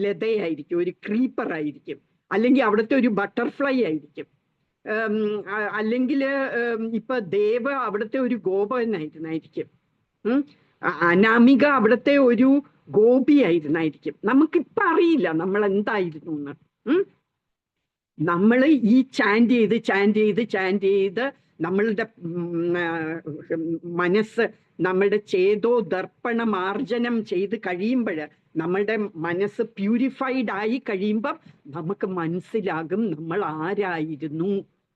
ലതയായിരിക്കും, ഒരു ക്രീപ്പർ ആയിരിക്കും, അല്ലെങ്കിൽ അവിടുത്തെ ഒരു ബട്ടർഫ്ലൈ ആയിരിക്കും, അല്ലെങ്കിൽ ഇപ്പൊ ദേവ അവിടുത്തെ ഒരു ഗോപനായിരുന്നായിരിക്കും, അനാമിക അവിടുത്തെ ഒരു ഗോപി ആയിരുന്നായിരിക്കും. നമുക്കിപ്പൊ അറിയില്ല നമ്മൾ എന്തായിരുന്നു എന്ന്. നമ്മൾ ഈ ചാൻഡ് ചെയ്ത് നമ്മളുടെ മനസ്സ്, നമ്മളുടെ ചേതോ ദർപ്പണ മാർജനം ചെയ്ത് കഴിയുമ്പോൾ, നമ്മളുടെ മനസ്സ് പ്യൂരിഫൈഡ് ആയി കഴിയുമ്പോൾ നമുക്ക് മനസ്സിലാകും നമ്മൾ ആരായിരുന്നു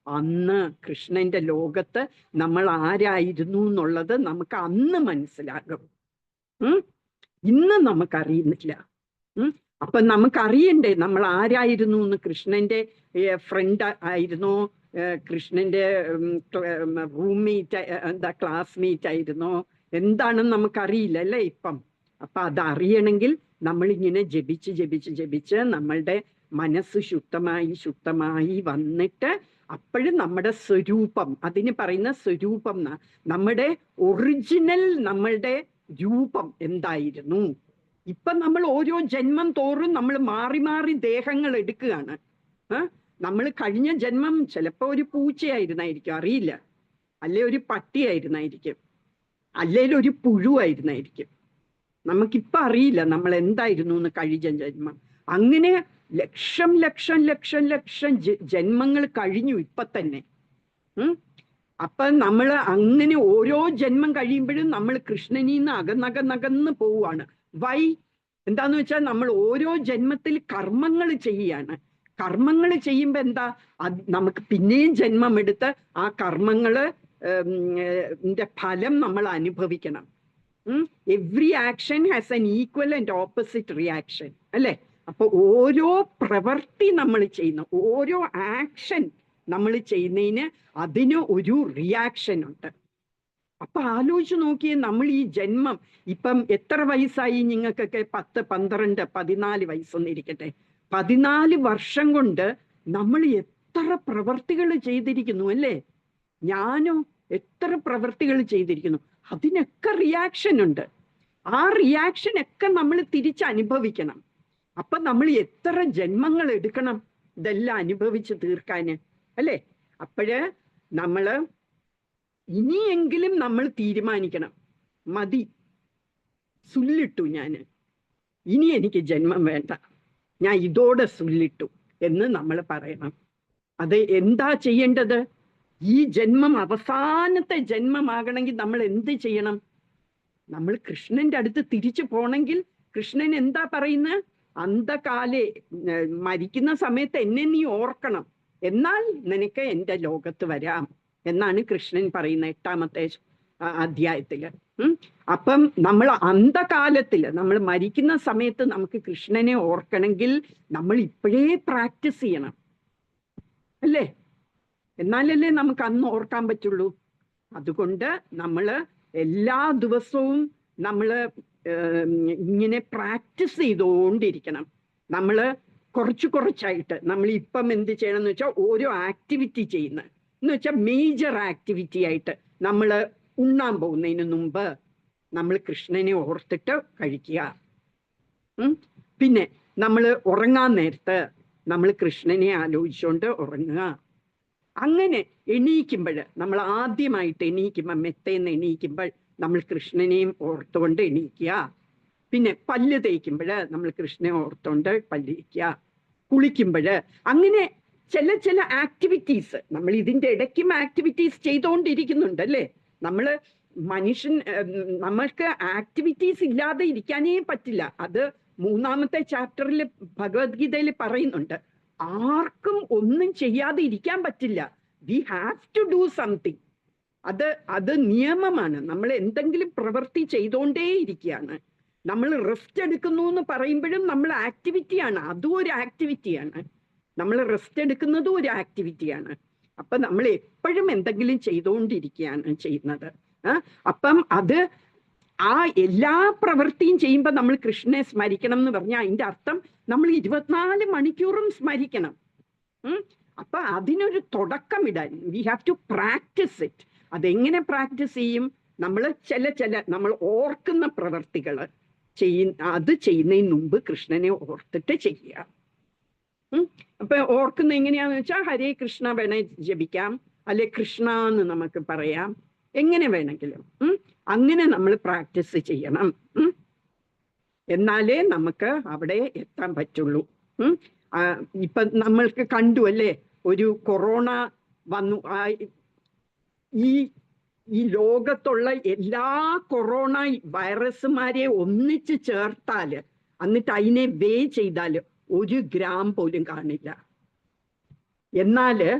അന്ന്. കൃഷ്ണന്റെ ലോകത്ത് നമ്മൾ ആരായിരുന്നു എന്നുള്ളത് നമുക്ക് അന്ന് മനസ്സിലാകും. ഇന്ന് നമുക്കറിയുന്നില്ല. അപ്പൊ നമുക്കറിയണ്ടേ നമ്മൾ ആരായിരുന്നു എന്ന്. കൃഷ്ണന്റെ ഫ്രണ്ട് ആയിരുന്നോ? കൃഷ്ണന്റെ റൂംമേറ്റ്, ക്ലാസ്മേറ്റ് ആയിരുന്നോ? എന്താണെന്ന് നമുക്കറിയില്ല അല്ലേ ഇപ്പം. അപ്പൊ അതറിയണമെങ്കിൽ നമ്മളിങ്ങനെ ജപിച്ച് നമ്മളുടെ മനസ്സ് ശുദ്ധമായി വന്നിട്ട് അപ്പോഴും നമ്മുടെ സ്വരൂപം, അതിന് പറയുന്ന സ്വരൂപം, നമ്മുടെ ഒറിജിനൽ നമ്മളുടെ രൂപം എന്തായിരുന്നു. ഇപ്പൊ നമ്മൾ ഓരോ ജന്മം തോറും നമ്മൾ മാറി മാറി ദേഹങ്ങൾ എടുക്കുകയാണ്. നമ്മൾ കഴിഞ്ഞ ജന്മം ചിലപ്പോ ഒരു പൂച്ചയായിരുന്നായിരിക്കും, അറിയില്ല, അല്ലെ ഒരു പട്ടിയായിരുന്നായിരിക്കും, അല്ലെങ്കിൽ ഒരു പുഴുവായിരുന്നായിരിക്കും. നമുക്കിപ്പൊ അറിയില്ല നമ്മൾ എന്തായിരുന്നു എന്ന് കഴിഞ്ഞ ജന്മം. അങ്ങനെ ലക്ഷം ജന്മങ്ങൾ കഴിഞ്ഞു ഇപ്പൊ തന്നെ. അപ്പൊ നമ്മൾ അങ്ങനെ ഓരോ ജന്മം കഴിയുമ്പോഴും നമ്മൾ കൃഷ്ണനീന്ന് അകന്നകന്ന് പോവുകയാണ്. വൈ? എന്താന്ന് വെച്ചാൽ നമ്മൾ ഓരോ ജന്മത്തിൽ കർമ്മങ്ങൾ ചെയ്യാണ്. കർമ്മങ്ങൾ ചെയ്യുമ്പോ എന്താ, നമുക്ക് പിന്നെയും ജന്മം എടുത്ത് ആ കർമ്മങ്ങള് ഫലം നമ്മൾ അനുഭവിക്കണം. Every action has an equal and opposite reaction അല്ലേ? അപ്പൊ ഓരോ പ്രവൃത്തി നമ്മൾ ചെയ്യുന്ന ഓരോ ആക്ഷൻ നമ്മൾ ചെയ്യുന്നതിന് അതിന് ഒരു റിയാക്ഷൻ ഉണ്ട്. അപ്പൊ ആലോചിച്ച് നോക്കിയേ, നമ്മൾ ഈ ജന്മം ഇപ്പം എത്ര വയസ്സായി നിങ്ങൾക്കൊക്കെ? 10, 12, 14 വയസ്സൊന്നിരിക്കട്ടെ. 14 വർഷം കൊണ്ട് നമ്മൾ എത്ര പ്രവർത്തികൾ ചെയ്തിരിക്കുന്നു അല്ലേ? ഞാനോ എത്ര പ്രവർത്തികൾ ചെയ്തിരിക്കുന്നു. അതിനൊക്കെ റിയാക്ഷൻ ഉണ്ട്. ആ റിയാക്ഷൻ ഒക്കെ നമ്മൾ തിരിച്ചനുഭവിക്കണം. അപ്പൊ നമ്മൾ എത്ര ജന്മങ്ങൾ എടുക്കണം ഇതെല്ലാം അനുഭവിച്ച് തീർക്കാന്, അല്ലേ? അപ്പോഴ് നമ്മള് ഇനിയെങ്കിലും നമ്മൾ തീരുമാനിക്കണം, മതി, സുല്ലിട്ടു ഞാന്, ഇനി എനിക്ക് ജന്മം വേണ്ട, ഞാൻ ഇതോടെ സുല്ലിട്ടു എന്ന് നമ്മൾ പറയണം. അത് എന്താ ചെയ്യേണ്ടത്? ഈ ജന്മം അവസാനത്തെ ജന്മമാകണമെങ്കിൽ നമ്മൾ എന്ത് ചെയ്യണം? നമ്മൾ കൃഷ്ണന്റെ അടുത്ത് തിരിച്ചു പോണെങ്കിൽ കൃഷ്ണൻ എന്താ പറയുന്നത്? അന്ധകാലേ, മരിക്കുന്ന സമയത്ത് എന്നെ നീ ഓർക്കണം, എന്നാൽ നിനക്ക് എൻ്റെ ലോകത്ത് വരാം എന്നാണ് കൃഷ്ണൻ പറയുന്നത് 8ാമത്തെ അധ്യായത്തില്. അപ്പം നമ്മൾ അന്ധകാലത്തില്, നമ്മൾ മരിക്കുന്ന സമയത്ത് നമുക്ക് കൃഷ്ണനെ ഓർക്കണമെങ്കിൽ നമ്മൾ ഇപ്പോഴേ പ്രാക്ടീസ് ചെയ്യണം, അല്ലേ? എന്നാലല്ലേ നമുക്ക് അന്ന് ഓർക്കാൻ പറ്റുള്ളൂ. അതുകൊണ്ട് നമ്മൾ എല്ലാ ദിവസവും നമ്മൾ ഇങ്ങനെ പ്രാക്ടീസ് ചെയ്തുകൊണ്ടിരിക്കണം. നമ്മൾ കുറച്ചായിട്ട് നമ്മൾ ഇപ്പം എന്ത് ചെയ്യണം എന്ന് വെച്ചാൽ, ഓരോ ആക്ടിവിറ്റി ചെയ്യുന്ന എന്ന് വെച്ചാൽ മേജർ ആക്ടിവിറ്റി ആയിട്ട് നമ്മൾ ഉണ്ണാൻ പോകുന്നതിന് മുമ്പ് നമ്മൾ കൃഷ്ണനെ ഓർത്തിട്ട് കഴിക്കുക. പിന്നെ നമ്മൾ ഉറങ്ങാൻ നേരത്ത് നമ്മൾ കൃഷ്ണനെ ആലോചിച്ചുകൊണ്ട് ഉറങ്ങുക. അങ്ങനെ എണീക്കുമ്പോൾ, നമ്മൾ ആദ്യമായിട്ട് എണീക്കുമ്പോൾ, മെത്തേന്ന് എണീക്കുമ്പോൾ നമ്മൾ കൃഷ്ണനെയും ഓർത്തുകൊണ്ട് എണീക്കുക. പിന്നെ പല്ല് തേക്കുമ്പോൾ നമ്മൾ കൃഷ്ണനെ ഓർത്തുകൊണ്ട് പല്ല് തേക്കുക. കുളിക്കുമ്പോൾ അങ്ങനെ ചില ആക്ടിവിറ്റീസ് നമ്മൾ ഇതിൻ്റെ ഇടയ്ക്കും ആക്ടിവിറ്റീസ് ചെയ്തുകൊണ്ടിരിക്കുന്നുണ്ട്, അല്ലേ? നമ്മൾക്ക് ആക്ടിവിറ്റീസ് ഇല്ലാതെ ഇരിക്കാനേ പറ്റില്ല. അത് 3ാമത്തെ ചാപ്റ്ററിൽ ഭഗവത്ഗീതയിൽ പറയുന്നുണ്ട്. ആർക്കും ഒന്നും ചെയ്യാതെ ഇരിക്കാൻ പറ്റില്ല. We have to do something. അത് നിയമമാണ്. നമ്മൾ എന്തെങ്കിലും പ്രവൃത്തി ചെയ്തുകൊണ്ടേ ഇരിക്കുകയാണ്. നമ്മൾ റെസ്റ്റ് എടുക്കുന്നു എന്ന് പറയുമ്പോഴും നമ്മൾ ആക്ടിവിറ്റിയാണ്, അതും ഒരു ആക്ടിവിറ്റിയാണ്. നമ്മൾ റെസ്റ്റ് എടുക്കുന്നതും ഒരു ആക്ടിവിറ്റിയാണ്. അപ്പൊ നമ്മൾ എപ്പോഴും എന്തെങ്കിലും ചെയ്തുകൊണ്ടിരിക്കുകയാണ് ചെയ്യുന്നത്. അപ്പം അത് ആ എല്ലാ പ്രവൃത്തിയും ചെയ്യുമ്പോൾ നമ്മൾ കൃഷ്ണനെ സ്മരിക്കണം എന്ന് പറഞ്ഞാൽ അതിൻ്റെ അർത്ഥം നമ്മൾ 24 മണിക്കൂറും സ്മരിക്കണം. അപ്പൊ അതിനൊരു തുടക്കമിടാൻ we have to practice it. അതെങ്ങനെ പ്രാക്ടീസ് ചെയ്യും? നമ്മൾ ചില നമ്മൾ ഓർക്കുന്ന പ്രവർത്തികൾ അത് ചെയ്യുന്നതിന് മുമ്പ് കൃഷ്ണനെ ഓർത്തിട്ട് ചെയ്യുക. അപ്പൊ ഓർക്കുന്ന എങ്ങനെയാന്ന് വെച്ചാൽ ഹരേ കൃഷ്ണ വേണേ ജപിക്കാം, അല്ലെ കൃഷ്ണ എന്ന് നമുക്ക് പറയാം, എങ്ങനെ വേണമെങ്കിലും. അങ്ങനെ നമ്മൾ പ്രാക്ടീസ് ചെയ്യണം. എന്നാലേ നമുക്ക് അവിടെ എത്താൻ പറ്റുള്ളൂ. ഇപ്പൊ നമ്മൾക്ക് കണ്ടു അല്ലേ, ഒരു കൊറോണ വന്നു. ഈ ലോകത്തുള്ള എല്ലാ കൊറോണ വൈറസുമാരെ ഒന്നിച്ച് ചേർത്താല്, എന്നിട്ട് അതിനെ വേ ചെയ്താല് 1 ഗ്രാം പോലും കാണില്ല. എന്നാല്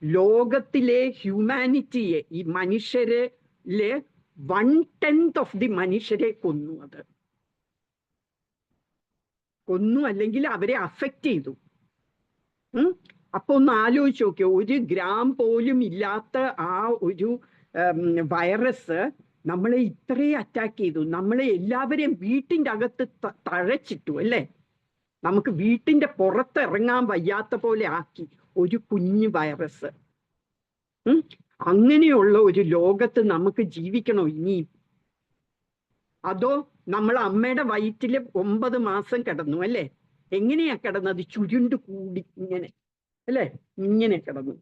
ലോകത്തിലെ ഹ്യൂമാനിറ്റിയെ, ഈ മനുഷ്യരിലെ 1/10 ഓഫ് ദി മനുഷ്യരെ കൊന്നു. അല്ലെങ്കിൽ അവരെ അഫക്റ്റ് ചെയ്തു. അപ്പൊ ഒന്ന് ആലോചിച്ച് നോക്കിയോ, 1 ഗ്രാം പോലും ഇല്ലാത്ത ആ ഒരു വൈറസ് നമ്മളെ ഇത്രയും അറ്റാക്ക് ചെയ്തു. നമ്മളെ എല്ലാവരെയും വീട്ടിൻ്റെ അകത്ത് തഴച്ചിട്ടു, അല്ലേ? നമുക്ക് വീട്ടിൻ്റെ പുറത്തിറങ്ങാൻ വയ്യാത്ത പോലെ ആക്കി ഒരു കുഞ്ഞു വൈറസ്. അങ്ങനെയുള്ള ഒരു ലോകത്ത് നമുക്ക് ജീവിക്കണോ ഇനിയും? അതോ നമ്മൾ അമ്മയുടെ വയറ്റില് 9 മാസം കിടന്നു, അല്ലേ? എങ്ങനെയാ കിടന്നത്? ചുരുണ്ട് കൂടി ഇങ്ങനെ, അല്ലേ? ഇങ്ങനെ കിടന്നു.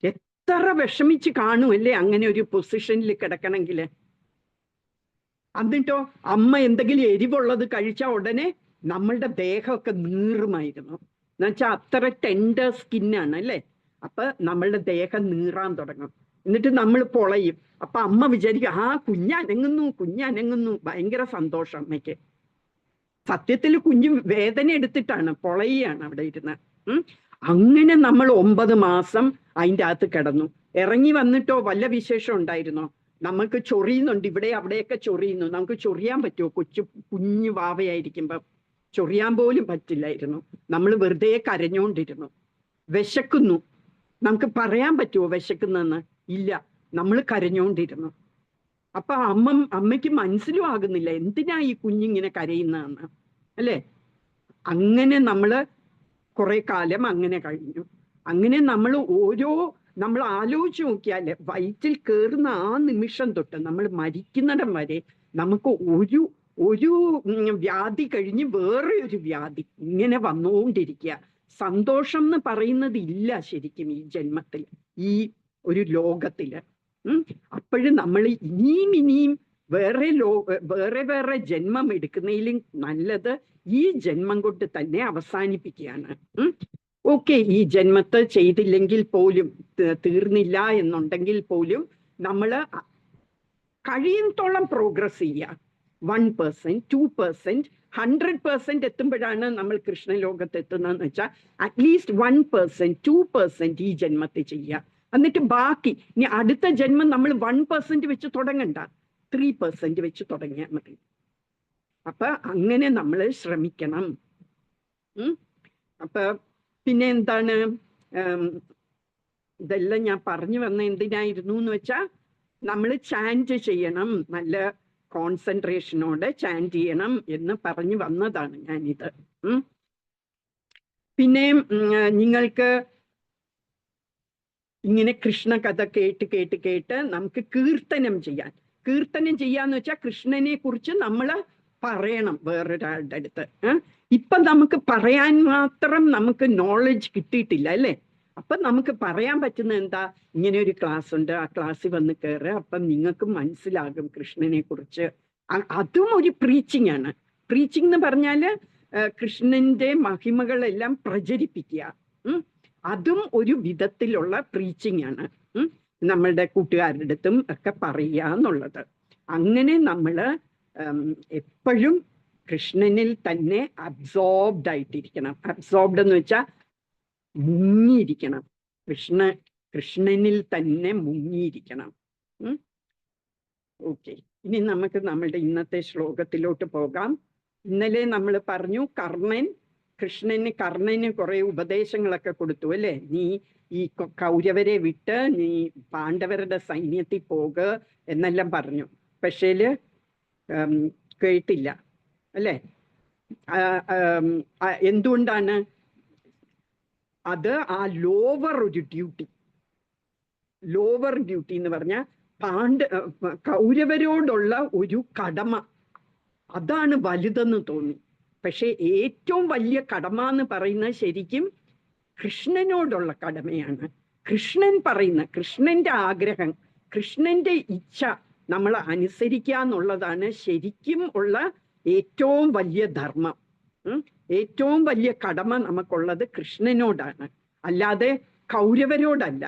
എത്ര വിഷമിച്ച് കാണും, അല്ലേ? അങ്ങനെ ഒരു പൊസിഷനിൽ കിടക്കണമെങ്കിൽ. എന്നിട്ടോ അമ്മ എന്തെങ്കിലും എരിവുള്ളത് കഴിച്ചാൽ ഉടനെ നമ്മളുടെ ദേഹമൊക്കെ നീറുമായിരുന്നു. എന്നുവെച്ചാൽ അത്ര ടെൻഡർ സ്കിന്നാണ്, അല്ലേ? അപ്പൊ നമ്മളുടെ ദേഹം നീറാൻ തുടങ്ങും. എന്നിട്ട് നമ്മൾ പൊളയും. അപ്പൊ അമ്മ വിചാരിക്കും, കുഞ്ഞനങ്ങുന്നു. ഭയങ്കര സന്തോഷം അമ്മയ്ക്ക്. സത്യത്തിൽ കുഞ്ഞ് വേദന എടുത്തിട്ടാണ്, പൊളയാണ് അവിടെ ഇരുന്ന്. അങ്ങനെ നമ്മൾ 9 മാസം അതിൻ്റെ അകത്ത് കിടന്നു. ഇറങ്ങി വന്നിട്ടോ വല്ല വിശേഷം ഉണ്ടായിരുന്നോ? നമുക്ക് ചൊറിയുന്നുണ്ട്, ഇവിടെ അവിടെയൊക്കെ ചൊറിയുന്നു. നമുക്ക് ചൊറിയാൻ പറ്റുമോ? കുഞ്ഞു വാവയായിരിക്കുമ്പം ചൊറിയാൻ പോലും പറ്റില്ലായിരുന്നു. നമ്മൾ വെറുതെ കരഞ്ഞോണ്ടിരുന്നു. വിശക്കുന്നു, നമുക്ക് പറയാൻ പറ്റുമോ വിശക്കുന്നെന്ന്? ഇല്ല, നമ്മൾ കരഞ്ഞോണ്ടിരുന്നു. അപ്പൊ അമ്മയ്ക്ക് മനസ്സിലും ആകുന്നില്ല എന്തിനാ ഈ കുഞ്ഞിങ്ങനെ കരയുന്നതെന്ന്, അല്ലേ? അങ്ങനെ നമ്മള് കുറെ കാലം അങ്ങനെ കഴിഞ്ഞു. അങ്ങനെ നമ്മൾ ആലോചിച്ച് നോക്കിയാല് വയറ്റിൽ കയറുന്ന ആ നിമിഷം തൊട്ട് നമ്മൾ മരിക്കുന്നിടം വരെ നമുക്ക് ഒരു വ്യാധി കഴിഞ്ഞ് വേറെ ഒരു വ്യാധി ഇങ്ങനെ വന്നുകൊണ്ടിരിക്കുക. സന്തോഷം എന്ന് പറയുന്നത് ഇല്ല ശരിക്കും ഈ ജന്മത്തിൽ, ഈ ഒരു ലോകത്തില്. അപ്പോഴും നമ്മൾ ഇനിയും വേറെ വേറെ ജന്മം എടുക്കുന്നതിലും നല്ലത് ഈ ജന്മം കൊണ്ട് തന്നെ അവസാനിപ്പിക്കുകയാണ്. ഓക്കെ, ഈ ജന്മത്തെ ചെയ്തില്ലെങ്കിൽ പോലും, തീർന്നില്ല എന്നുണ്ടെങ്കിൽ പോലും നമ്മൾ കഴിയുന്നോളം പ്രോഗ്രസ് ചെയ്യുക. 1%, 2%, 100% എത്തുമ്പോഴാണ് നമ്മൾ കൃഷ്ണലോകത്ത് എത്തുന്നതെന്ന് വെച്ചാൽ അറ്റ്ലീസ്റ്റ് 1%, 2% ഈ ജന്മത്തിൽ ചെയ്യുക. എന്നിട്ട് ബാക്കി ഇനി അടുത്ത ജന്മം നമ്മൾ 1% വെച്ച് തുടങ്ങണ്ട, 3% വെച്ച് തുടങ്ങിയാൽ മതി. അപ്പൊ അങ്ങനെ നമ്മൾ ശ്രമിക്കണം. അപ്പൊ പിന്നെ എന്താണ്, ഇതെല്ലാം ഞാൻ പറഞ്ഞു വന്ന എന്തിനായിരുന്നു എന്ന് വെച്ചാൽ നമ്മൾ ചാൻറ്റ് ചെയ്യണം, നല്ല കോൺസെൻട്രേഷനോടെ ചാൻറ്റ് ചെയ്യണം എന്ന് പറഞ്ഞു വന്നതാണ് ഞാനിത്. പിന്നെ നിങ്ങൾക്ക് ഇങ്ങനെ കൃഷ്ണ കഥ കേട്ട് നമുക്ക് കീർത്തനം ചെയ്യാന്ന് വെച്ചാൽ കൃഷ്ണനെ കുറിച്ച് നമ്മൾ പറയണം വേറൊരാളുടെ അടുത്ത്. ഇപ്പൊ നമുക്ക് പറയാൻ മാത്രം നമുക്ക് നോളജ് കിട്ടിയിട്ടില്ല, അല്ലേ? അപ്പൊ നമുക്ക് പറയാൻ പറ്റുന്ന എന്താ, ഇങ്ങനെ ഒരു ക്ലാസ് ഉണ്ട്, ആ ക്ലാസ്സിൽ വന്ന് കയറുക, അപ്പം നിങ്ങൾക്ക് മനസ്സിലാകും കൃഷ്ണനെ കുറിച്ച്. അതും ഒരു പ്രീച്ചിങ് ആണ്. പ്രീച്ചിങ് എന്ന് പറഞ്ഞാല് കൃഷ്ണന്റെ മഹിമകളെല്ലാം പ്രചരിപ്പിക്കുക. അതും ഒരു വിധത്തിലുള്ള പ്രീച്ചിങ് ആണ്. നമ്മളുടെ കൂട്ടുകാരുടെ അടുത്തും ഒക്കെ പറയുക എന്നുള്ളത്. അങ്ങനെ നമ്മള് എപ്പോഴും കൃഷ്ണനിൽ തന്നെ അബ്സോർബ്ഡ് ആയിട്ടിരിക്കണം. അബ്സോർബ്ഡ് എന്ന് വെച്ചാൽ മുങ്ങിയിരിക്കണം, കൃഷ്ണനിൽ തന്നെ മുങ്ങിയിരിക്കണം. ഓക്കെ, ഇനി നമുക്ക് നമ്മളുടെ ഇന്നത്തെ ശ്ലോകത്തിലോട്ട് പോകാം. ഇന്നലെ നമ്മൾ പറഞ്ഞു കർണന് കുറെ ഉപദേശങ്ങളൊക്കെ കൊടുത്തു, അല്ലേ? നീ ഈ കൗരവരെ വിട്ട് നീ പാണ്ഡവരുടെ സൈന്യത്തിൽ പോകുക എന്നെല്ലാം പറഞ്ഞു. പക്ഷേല് കേട്ടില്ല, അല്ലേ? എന്തുകൊണ്ടാണ്? അത് ആ ലോവർ ഡ്യൂട്ടി എന്ന് പറഞ്ഞാൽ കൗരവരോടുള്ള ഒരു കടമ, അതാണ് വലുതെന്ന് തോന്നി. പക്ഷെ ഏറ്റവും വലിയ കടമ എന്ന് പറയുന്നത് ശരിക്കും കൃഷ്ണനോടുള്ള കടമയാണ്. കൃഷ്ണന്റെ ആഗ്രഹം, കൃഷ്ണന്റെ ഇച്ഛ നമ്മൾ അനുസരിക്കുക എന്നുള്ളതാണ് ശരിക്കും ഉള്ള ഏറ്റവും വലിയ ധർമ്മം. ഏറ്റവും വലിയ കടമ നമുക്കുള്ളത് കൃഷ്ണനോടാണ്, അല്ലാതെ കൗരവരോടല്ല.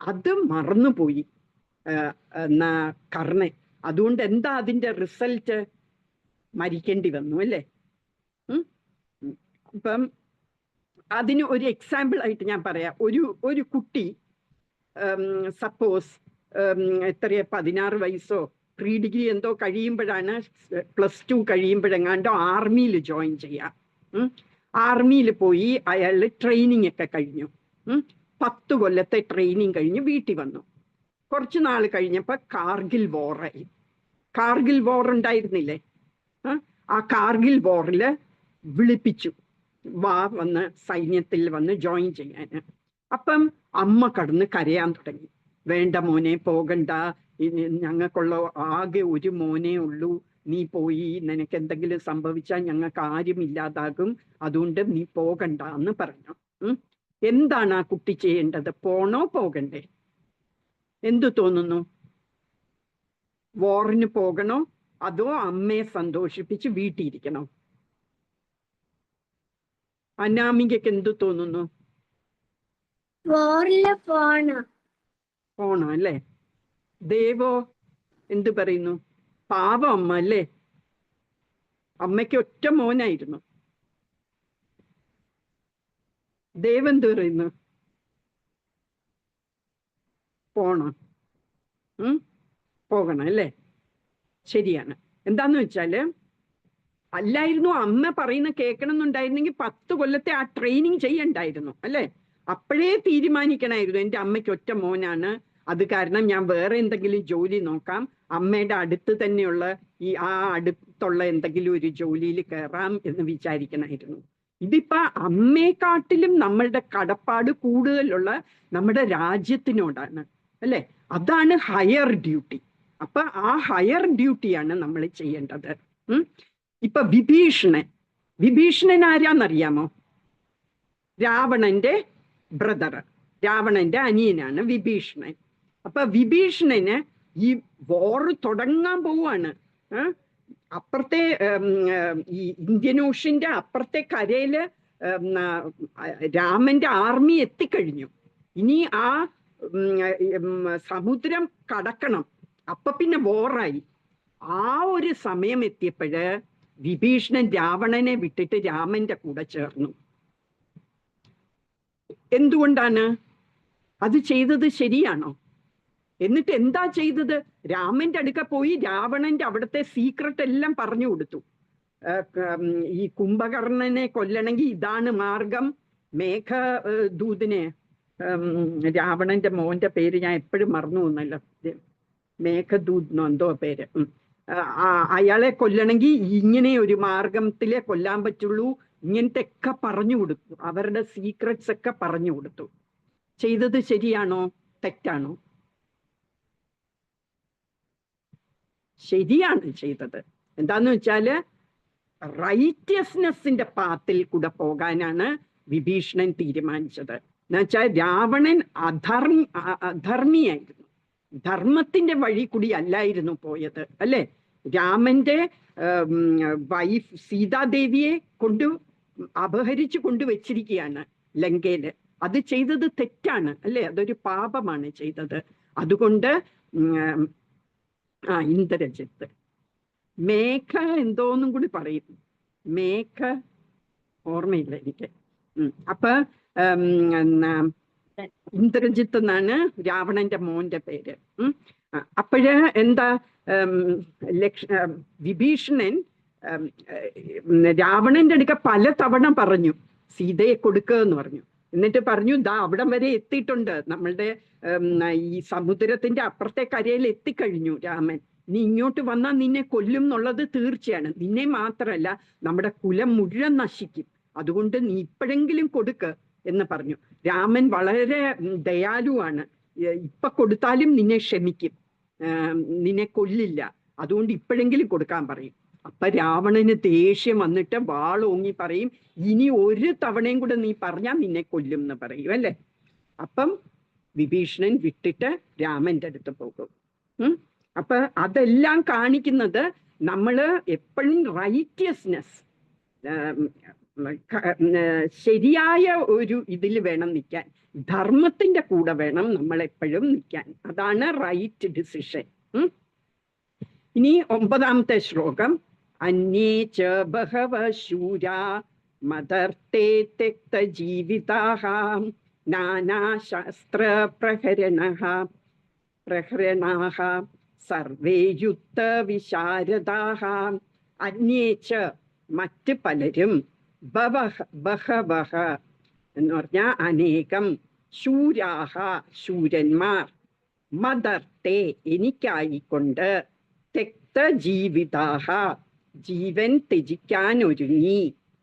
അത് മറന്നുപോയി കർണൻ. അതുകൊണ്ട് എന്താ അതിന്റെ റിസൾട്ട്? മരിക്കേണ്ടി വന്നു, അല്ലേ? അപ്പം അതിന് ഒരു എക്സാമ്പിൾ ആയിട്ട് ഞാൻ പറയാം. ഒരു കുട്ടി സപ്പോസ് 16 വയസ്സോ പ്രീ ഡിഗ്രി എന്തോ കഴിയുമ്പോഴാണ്, +2 കഴിയുമ്പോഴെങ്ങാണ്ടോ ആർമിയിൽ ജോയിൻ ചെയ്യാം. ആർമിയിൽ പോയി അയാൾ ട്രെയിനിങ് ഒക്കെ കഴിഞ്ഞു. 10 കൊല്ലത്തെ ട്രെയിനിങ് കഴിഞ്ഞ് വീട്ടിൽ വന്നു. കുറച്ചു നാൾ കഴിഞ്ഞപ്പോൾ കാർഗിൽ വാറായി. കാർഗിൽ വാർ ഉണ്ടായിരുന്നില്ലേ? ആ കാർഗിൽ വാറിൽ വിളിപ്പിച്ചു, വന്ന് സൈന്യത്തിൽ വന്ന് ജോയിൻ ചെയ്യാൻ. അപ്പം അമ്മ കടന്ന് കരയാൻ തുടങ്ങി. വേണ്ട മോനെ, പോകണ്ട, ഞങ്ങൾക്കുള്ള ആകെ ഒരു മോനേ ഉള്ളൂ, നീ പോയി നിനക്ക് എന്തെങ്കിലും സംഭവിച്ചാൽ ഞങ്ങൾക്ക് ആരും ഇല്ലാതാകും, അതുകൊണ്ട് നീ പോകണ്ട എന്ന് പറഞ്ഞു. എന്താണ് ആ കുട്ടി ചെയ്യേണ്ടത്? പോണോ പോകണ്ടേ? എന്തു തോന്നുന്നു? വാറിന് പോകണോ അതോ അമ്മയെ സന്തോഷിപ്പിച്ച് വീട്ടിയിരിക്കണോ? അനാമികക്ക് എന്തു തോന്നുന്നു? പോണോ അല്ലേ? ദേവോ എന്തു പറയുന്നു? പാവം അമ്മ അല്ലേ? അമ്മയ്ക്ക് ഒറ്റ മോനായിരുന്നു. ദേവ് എന്ത് പറയുന്നു? പോണോ? പോകണം അല്ലേ? ശരിയാണ്. എന്താന്ന് വെച്ചാല്, അല്ലായിരുന്നു അമ്മ പറയുന്ന കേൾക്കണം എന്നുണ്ടായിരുന്നെങ്കിൽ 10 കൊല്ലത്തെ ആ ട്രെയിനിങ് ചെയ്യണ്ടായിരുന്നു, അല്ലേ? അപ്പോഴേ തീരുമാനിക്കണമായിരുന്നു, എൻ്റെ അമ്മയ്ക്ക് ഒറ്റ മോനാണ്, അത് കാരണം ഞാൻ വേറെ എന്തെങ്കിലും ജോലി നോക്കാം, അമ്മയുടെ അടുത്ത് തന്നെയുള്ള അടുത്തുള്ള എന്തെങ്കിലും ഒരു ജോലിയിൽ കയറാം എന്ന് വിചാരിക്കണമായിരുന്നു. ഇതിപ്പോ അമ്മയെക്കാട്ടിലും നമ്മളുടെ കടപ്പാട് കൂടുതലുള്ള നമ്മുടെ രാജ്യത്തിനോടാണ്, അല്ലെ? അതാണ് ഹയർ ഡ്യൂട്ടി. അപ്പൊ ആ ഹയർ ഡ്യൂട്ടിയാണ് നമ്മൾ ചെയ്യേണ്ടത്. ഇപ്പൊ വിഭീഷണൻ ആരാന്നറിയാമോ? രാവണന്റെ ബ്രദർ, രാവണന്റെ അനിയനാണ് വിഭീഷണൻ. അപ്പൊ വിഭീഷണന് ഈ വോർ തുടങ്ങാൻ പോവാണ്. അപ്പുറത്തെ ഈ ഇന്ത്യൻ ഓഷ്യന്റെ അപ്പുറത്തെ കരയില് രാമന്റെ ആർമി എത്തിക്കഴിഞ്ഞു. ഇനി ആ സമുദ്രം കടക്കണം. അപ്പൊ പിന്നെ വോറായി. ആ ഒരു സമയം എത്തിയപ്പോഴ് വിഭീഷണൻ രാവണനെ വിട്ടിട്ട് രാമന്റെ കൂടെ ചേർന്നു. എന്തുകൊണ്ടാണ് അത് ചെയ്തത്? ശരിയാണോ? എന്നിട്ട് എന്താ ചെയ്തത്? രാമന്റെ അടുക്ക പോയി രാവണന്റെ അവിടുത്തെ സീക്രട്ട് എല്ലാം പറഞ്ഞു കൊടുത്തു. ഈ കുംഭകർണനെ കൊല്ലണമെങ്കിൽ ഇതാണ് മാർഗം. മേഘദൂതിനെ, രാവണന്റെ മോന്റെ പേര് ഞാൻ എപ്പോഴും മറന്നു പോകുന്നല്ലോ, മേഘദൂതനോ എന്തോ പേര്, അയാളെ കൊല്ലണമെങ്കിൽ ഇങ്ങനെ ഒരു മാർഗത്തിലെ കൊല്ലാൻ പറ്റുള്ളൂ, ഇങ്ങനത്തെ ഒക്കെ പറഞ്ഞു കൊടുത്തു. അവരുടെ സീക്രട്സ് ഒക്കെ പറഞ്ഞു കൊടുത്തു. ചെയ്തത് ശരിയാണോ തെറ്റാണോ? ശരിയാണ് ചെയ്തത്. എന്താന്ന് വെച്ചാല് റൈറ്റിയസ്നെസ്സിന്റെ പാത്തിൽ കൂടെ പോകാനാണ് വിഭീഷണൻ തീരുമാനിച്ചത്. എന്നുവെച്ചാൽ രാവണൻ അധർമ്മിയായിരുന്നു, ധർമ്മത്തിന്റെ വഴി കൂടി അല്ലായിരുന്നു പോയത്, അല്ലെ? രാമന്റെ വൈഫ് സീതാദേവിയെ അപഹരിച്ചു കൊണ്ടുവച്ചിരിക്കുകയാണ് ലങ്കയില്. അത് ചെയ്തത് തെറ്റാണ്, അല്ലെ? അതൊരു പാപമാണ് ചെയ്തത്. അതുകൊണ്ട് ഇന്ദ്രജിത്ത് മേഘ എന്തോന്നും കൂടി പറയും, മേഘ ഓർമ്മയില്ല എനിക്ക്. അപ്പൊ ഇന്ദ്രജിത്ത് എന്നാണ് രാവണന്റെ മോന്റെ പേര്. അപ്പോഴ് എന്താ, വിഭീഷണൻ രാവണന്റെ അടുക്ക പല തവണ പറഞ്ഞു സീതയെ കൊടുക്കുക എന്ന് പറഞ്ഞു. എന്നിട്ട് പറഞ്ഞു, ദാ അവിടം വരെ എത്തിയിട്ടുണ്ട്, നമ്മളുടെ ഈ സമുദ്രത്തിന്റെ അപ്പുറത്തെ കരയിൽ എത്തിക്കഴിഞ്ഞു രാമൻ, നീ ഇങ്ങോട്ട് വന്നാൽ നിന്നെ കൊല്ലും എന്നുള്ളത് തീർച്ചയാണ്, നിന്നെ മാത്രമല്ല നമ്മുടെ കുലം മുഴുവൻ നശിക്കും, അതുകൊണ്ട് നീ ഇപ്പോഴെങ്കിലും കൊടുക്ക് എന്ന് പറഞ്ഞു. രാമൻ വളരെ ദയാലുവാണ്, ഇപ്പൊ കൊടുത്താലും നിന്നെ ക്ഷമിക്കും, നിന്നെ കൊല്ലില്ല, അതുകൊണ്ട് ഇപ്പോഴെങ്കിലും കൊടുക്കാൻ പറയും. അപ്പൊ രാവണന് ദേഷ്യം വന്നിട്ട് വാളോങ്ങി പറയും, ഇനി ഒരു തവണയും കൂടെ നീ പറഞ്ഞാൽ നിന്നെ കൊല്ലും എന്ന് പറയും, അല്ലെ? അപ്പം വിഭീഷണൻ വിട്ടിട്ട് രാമന്റെ അടുത്ത് പോകും. അപ്പൊ അതെല്ലാം കാണിക്കുന്നത് നമ്മള് എപ്പോഴും റൈറ്റിയസ്നെസ്, ശരിയായ ഒരു ഇതിൽ വേണം നിൽക്കാൻ, ധർമ്മത്തിന്റെ കൂടെ വേണം നമ്മൾ എപ്പോഴും നിൽക്കാൻ. അതാണ് റൈറ്റ് ഡിസിഷൻ. ഇനി 9ാമത്തെ ശ്ലോകം. അന്യേ ച ബഹവ ശൂരാ മദർത്തേ തെക്ത ജീവിതാഃ നാനാശാസ്ത്ര പ്രഹരണാഃ സർവേ യുക്ത വിശാരദാഃ. അന്യേ ച മറ്റ് പലരും, ബഹവഃ എന്ന് പറഞ്ഞാൽ അനേകം, ശൂരാഹ ശൂരന്മാർ, മദർത്തേ എനിക്കായിക്കൊണ്ട്, തെക്ത ജീവിതാഹ ജീവൻ ത്യജിക്കാൻ ഒരുങ്ങി,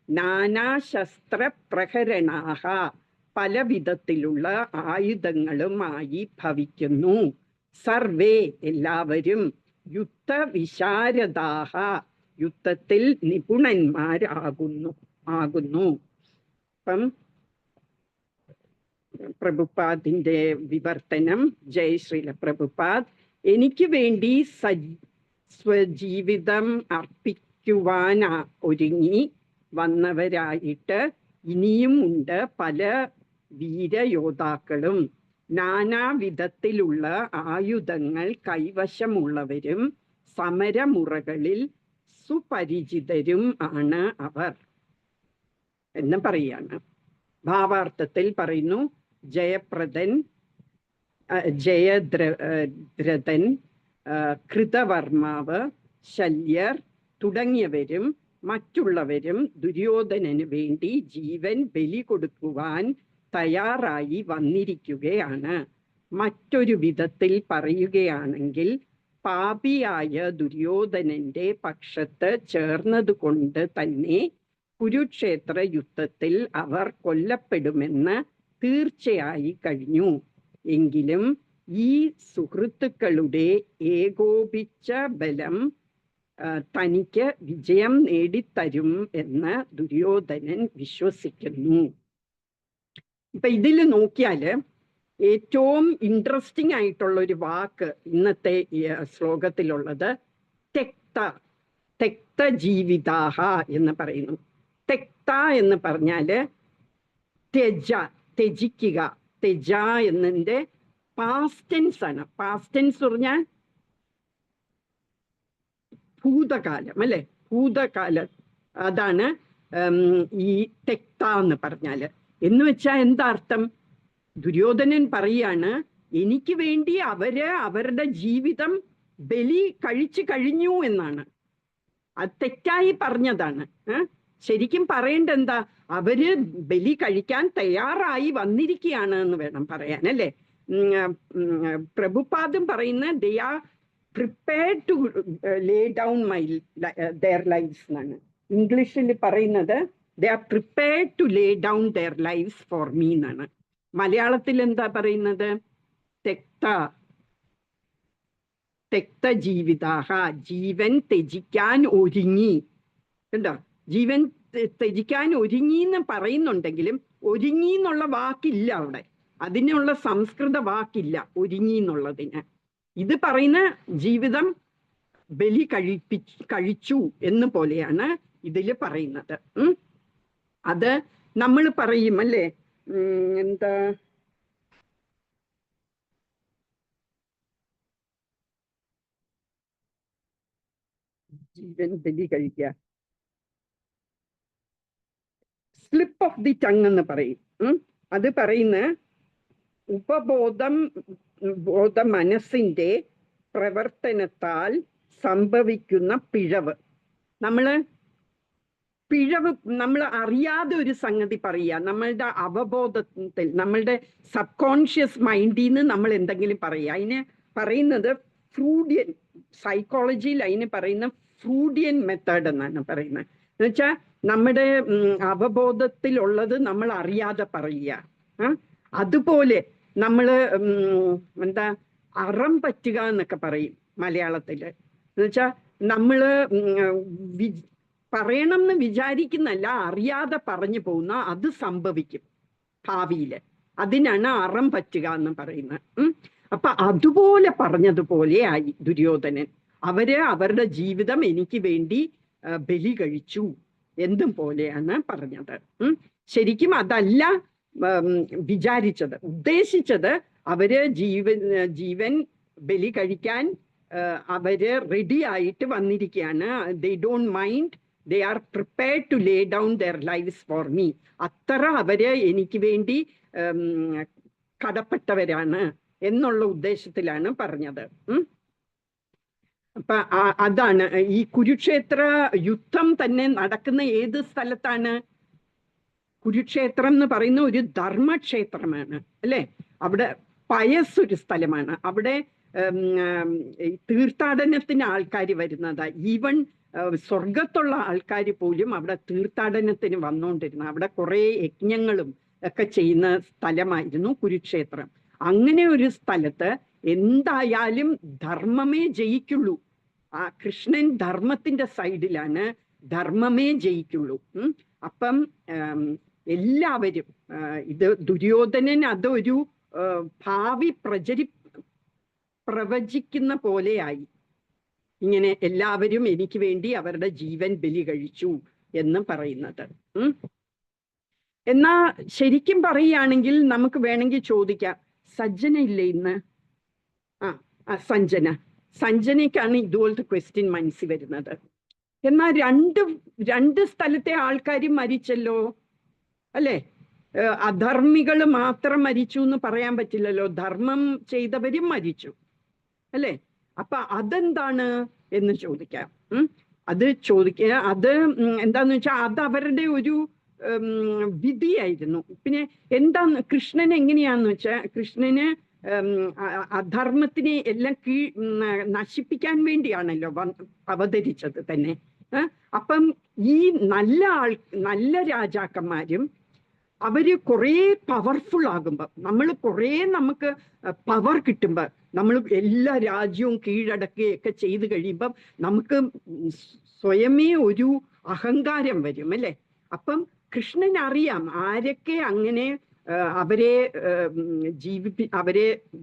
നാനാശസ്ത്ര പ്രഹരണാഹ പല വിധത്തിലുള്ള ആയുധങ്ങളുമായി ഭവിക്കുന്നു, സർവേ എല്ലാവരും, യുദ്ധ വിശാരദാഹ യുദ്ധത്തിൽ നിപുണന്മാരാകുന്നു. അപ്പം പ്രഭുപാദിന്റെ വിവർത്തനം. ജയ് ശ്രീല പ്രഭുപാദ്. എനിക്ക് വേണ്ടി സ്വജീവിതം അർപ്പിക്കുവാൻ ഒരുങ്ങി വന്നവരായിട്ട് ഇനിയും ഉണ്ട് പല വീരയോദ്ധാക്കളും, നാനാവിധത്തിലുള്ള ആയുധങ്ങൾ കൈവശമുള്ളവരും സമരമുറകളിൽ സുപരിചിതരും ആണ് അവർ എന്ന് പറയാണ്. ഭാവാർത്ഥത്തിൽ പറയുന്നു, ജയദ്രഥൻ, കൃതവർമാവ്, ശല്യർ തുടങ്ങിയവരും മറ്റുള്ളവരും ദുര്യോധനന് വേണ്ടി ജീവൻ ബലി കൊടുക്കുവാൻ തയ്യാറായി വന്നിരിക്കുകയാണ്. മറ്റൊരു വിധത്തിൽ പറയുകയാണെങ്കിൽ പാപിയായ ദുര്യോധനന്റെ പക്ഷത്ത് ചേർന്നതുകൊണ്ട് തന്നെ കുരുക്ഷേത്ര യുദ്ധത്തിൽ അവർ കൊല്ലപ്പെടുമെന്ന് തീർച്ചയായി കഴിഞ്ഞു. എങ്കിലും ഈ സുഹൃത്തുക്കളുടെ ഏകോപിച്ച ബലം തനിക്ക് വിജയം നേടിത്തരും എന്ന് ദുര്യോധനൻ വിശ്വസിക്കുന്നു. ഇപ്പൊ ഇതിൽ നോക്കിയാല് ഏറ്റവും ഇൻട്രസ്റ്റിംഗ് ആയിട്ടുള്ള ഒരു വാക്ക് ഇന്നത്തെ ശ്ലോകത്തിലുള്ളത് തെക്ത ജീവിതാഹ എന്ന് പറയുന്നു. തെക്ത എന്ന് പറഞ്ഞാല് ത്യജിക്കുക. തെജ എന്നതിന്റെ പാസ്റ്റ് ടെൻസ് ആണ്. പാസ്റ്റ് ടെൻസ് പറഞ്ഞാൽ ഭൂതകാലം, അല്ലെ? ഭൂതകാലം. അതാണ് ഈ തെക്ത എന്ന് പറഞ്ഞാല്. എന്ന് വെച്ചാൽ എന്താ അർത്ഥം? ദുര്യോധനൻ പറയാണ്, എനിക്ക് വേണ്ടി അവരുടെ ജീവിതം ബലി കഴിച്ചു കഴിഞ്ഞു എന്നാണ്. അത് തെറ്റായി പറഞ്ഞതാണ്. ശരിക്കും പറയേണ്ട എന്താ? അവര് ബലി കഴിക്കാൻ തയ്യാറായി വന്നിരിക്കുകയാണ് എന്ന് വേണം പറയാൻ, അല്ലെ? പ്രഭുപാദം പറയുന്ന they are prepared to lay down their lives എന്നാണ്. ഇംഗ്ലീഷിൽ പറയുന്നത് they are prepared to lay down their lives for me എന്നാണ്. മലയാളത്തിൽ എന്താ പറയുന്നത്? തെക്ത ജീവിതാഹ, ജീവൻ ത്യജിക്കാൻ ഒരുങ്ങി. കണ്ടോ? ജീവൻ ത്യജിക്കാൻ ഒരുങ്ങി എന്ന് പറയുന്നുണ്ടെങ്കിലും ഒരുങ്ങി എന്നുള്ള വാക്കില്ല അവിടെ. അതിനുള്ള സംസ്കൃത വാക്കില്ല ഒരുങ്ങി എന്നുള്ളതിന്. ഇത് പറയുന്ന ജീവിതം ബലി കഴിച്ചു എന്ന് പോലെയാണ് ഇതില് പറയുന്നത്. അത് നമ്മൾ പറയും, അല്ലേ? എന്താ, ജീവൻ ബലി കഴിക്കുക, സ്ലിപ്പ് ഓഫ് ദി ടങ് എന്ന് പറയും. അത് പറയുന്ന ബോധ മനസ്സിന്റെ പ്രവർത്തനത്താൽ സംഭവിക്കുന്ന പിഴവ്. നമ്മൾ അറിയാതെ ഒരു സംഗതി പറയുക, നമ്മളുടെ അവബോധത്തിൽ, നമ്മളുടെ സബ് കോൺഷ്യസ് മൈൻഡിൽ നിന്ന് നമ്മൾ എന്തെങ്കിലും പറയുക. അതിന് പറയുന്നത് ഫ്രൂഡിയൻ, സൈക്കോളജിയിൽ അതിന് പറയുന്ന ഫ്രൂഡിയൻ മെത്തേഡ് എന്നാണ് പറയുന്നത്. എന്ന് വെച്ചാൽ നമ്മുടെ അവബോധത്തിലുള്ളത് നമ്മൾ അറിയാതെ പറയുക. അതുപോലെ നമ്മള് എന്താ, അറം പറ്റുക എന്നൊക്കെ പറയും മലയാളത്തില്. എന്നുവെച്ചാൽ നമ്മള് പറയണം എന്ന് വിചാരിക്കുന്നല്ല, അറിയാതെ പറഞ്ഞു പോകുന്ന, അത് സംഭവിക്കും ഭാവിയില്. അതിനാണ് അറം പറ്റുക എന്ന് പറയുന്നത്. അപ്പൊ അതുപോലെ പറഞ്ഞതുപോലെ ആയി ദുര്യോധനൻ. അവരുടെ ജീവിതം എനിക്ക് വേണ്ടി ബലി കഴിച്ചു എന്തും പോലെയാണ് പറഞ്ഞത്. ശരിക്കും അതല്ല വിചാരിച്ചത്, ഉദ്ദേശിച്ചത്. അവര് ജീവൻ ബലി കഴിക്കാൻ അവര് റെഡി ആയിട്ട് വന്നിരിക്കുകയാണ്. They don't mind, they are prepared to lay down their lives for me. അത്ര അവര് എനിക്ക് വേണ്ടി കടപ്പെട്ടവരാണ് എന്നുള്ള ഉദ്ദേശത്തിലാണ് പറഞ്ഞത്. അപ്പൊ അതാണ് ഈ കുരുക്ഷേത്ര യുദ്ധം തന്നെ നടക്കുന്ന ഏത് സ്ഥലത്താണ്? കുരുക്ഷേത്രം എന്ന് പറയുന്ന ഒരു ധർമ്മക്ഷേത്രമാണ്, അല്ലെ? അവിടെ പയസ് ഒരു സ്ഥലമാണ്. അവിടെ തീർത്ഥാടനത്തിന് ആൾക്കാർ വരുന്നതാ. ഈവൻ സ്വർഗത്തുള്ള ആൾക്കാർ പോലും അവിടെ തീർത്ഥാടനത്തിന് വന്നുകൊണ്ടിരുന്നു. അവിടെ കുറെ യജ്ഞങ്ങളും ഒക്കെ ചെയ്യുന്ന സ്ഥലമായിരുന്നു കുരുക്ഷേത്രം. അങ്ങനെ ഒരു സ്ഥലത്ത് എന്തായാലും ധർമ്മമേ ജയിക്കുള്ളൂ. ആ കൃഷ്ണൻ ധർമ്മത്തിന്റെ സൈഡിലാണ്, ധർമ്മമേ ജയിക്കുള്ളൂ. അപ്പം എല്ലാവരും ഇത് ദുര്യോധനൻ അതൊരു ഭാവി പ്രവചിക്കുന്ന പോലെയായി. ഇങ്ങനെ എല്ലാവരും എനിക്ക് വേണ്ടി അവരുടെ ജീവൻ ബലി കഴിച്ചു എന്ന് പറയുന്നത്. എന്നാ ശരിക്കും പറയുകയാണെങ്കിൽ നമുക്ക് വേണമെങ്കിൽ ചോദിക്കാം, സജ്ജന ഇല്ലേ ഇന്ന്? സഞ്ജനയ്ക്കാണ് ഇതുപോലത്തെ ക്വസ്റ്റ്യൻ മനസ്സിൽ വരുന്നത്. എന്നാൽ രണ്ട് സ്ഥലത്തെ ആൾക്കാരും മരിച്ചല്ലോ, അല്ലെ? അധർമ്മികൾ മാത്രം മരിച്ചു എന്ന് പറയാൻ പറ്റില്ലല്ലോ. ധർമ്മം ചെയ്തവരും മരിച്ചു, അല്ലെ? അപ്പൊ അതെന്താണ് എന്ന് ചോദിക്കാം. അത് എന്താന്ന് വെച്ചാൽ അത് അവരുടെ ഒരു വിധിയായിരുന്നു. പിന്നെ എന്താന്ന് കൃഷ്ണൻ എങ്ങനെയാന്ന് വെച്ചാൽ കൃഷ്ണന് അധർമ്മത്തിനെ എല്ലാം നശിപ്പിക്കാൻ വേണ്ടിയാണല്ലോ അവതരിച്ചത് തന്നെ. അപ്പം ഈ നല്ല രാജാക്കന്മാരും അവര് കുറേ പവർഫുൾ ആകുമ്പോൾ നമുക്ക് പവർ കിട്ടുമ്പോൾ നമ്മൾ എല്ലാ രാജ്യവും കീഴടക്കുകയൊക്കെ ചെയ്തു കഴിയുമ്പം നമുക്ക് സ്വയമേ ഒരു അഹങ്കാരം വരും അല്ലെ. അപ്പം കൃഷ്ണൻ അറിയാം ആരൊക്കെ അങ്ങനെ അവരെ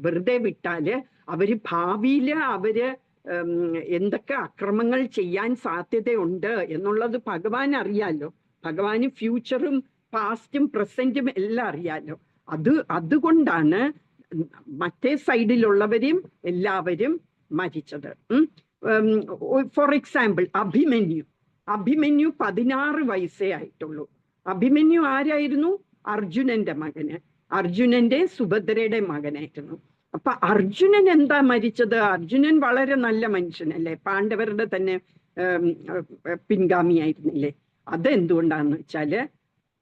വെറുതെ വിട്ടാല് അവര് ഭാവിയില് എന്തൊക്കെ അക്രമങ്ങൾ ചെയ്യാൻ സാധ്യതയുണ്ട് എന്നുള്ളത് ഭഗവാൻ അറിയാലോ. ഭഗവാന് ഫ്യൂച്ചറും പാസ്റ്റും പ്രസന്റും എല്ലാം അറിയാലോ. അതുകൊണ്ടാണ് മറ്റേ സൈഡിലുള്ളവരും എല്ലാവരും മരിച്ചത്. ഫോർ എക്സാമ്പിൾ അഭിമന്യു 16 വയസ്സേ ആയിട്ടുള്ളൂ. അഭിമന്യു ആരായിരുന്നു? അർജുനന്റെ മകന്, അർജുനന്റെ സുഭദ്രയുടെ മകനായിരുന്നു. അപ്പൊ അർജുനൻ എന്താ മരിച്ചത്? അർജുനൻ വളരെ നല്ല മനുഷ്യനല്ലേ, പാണ്ഡവരുടെ തന്നെ പിൻഗാമിയായിരുന്നില്ലേ. അതെന്തുകൊണ്ടാന്ന് വെച്ചാല്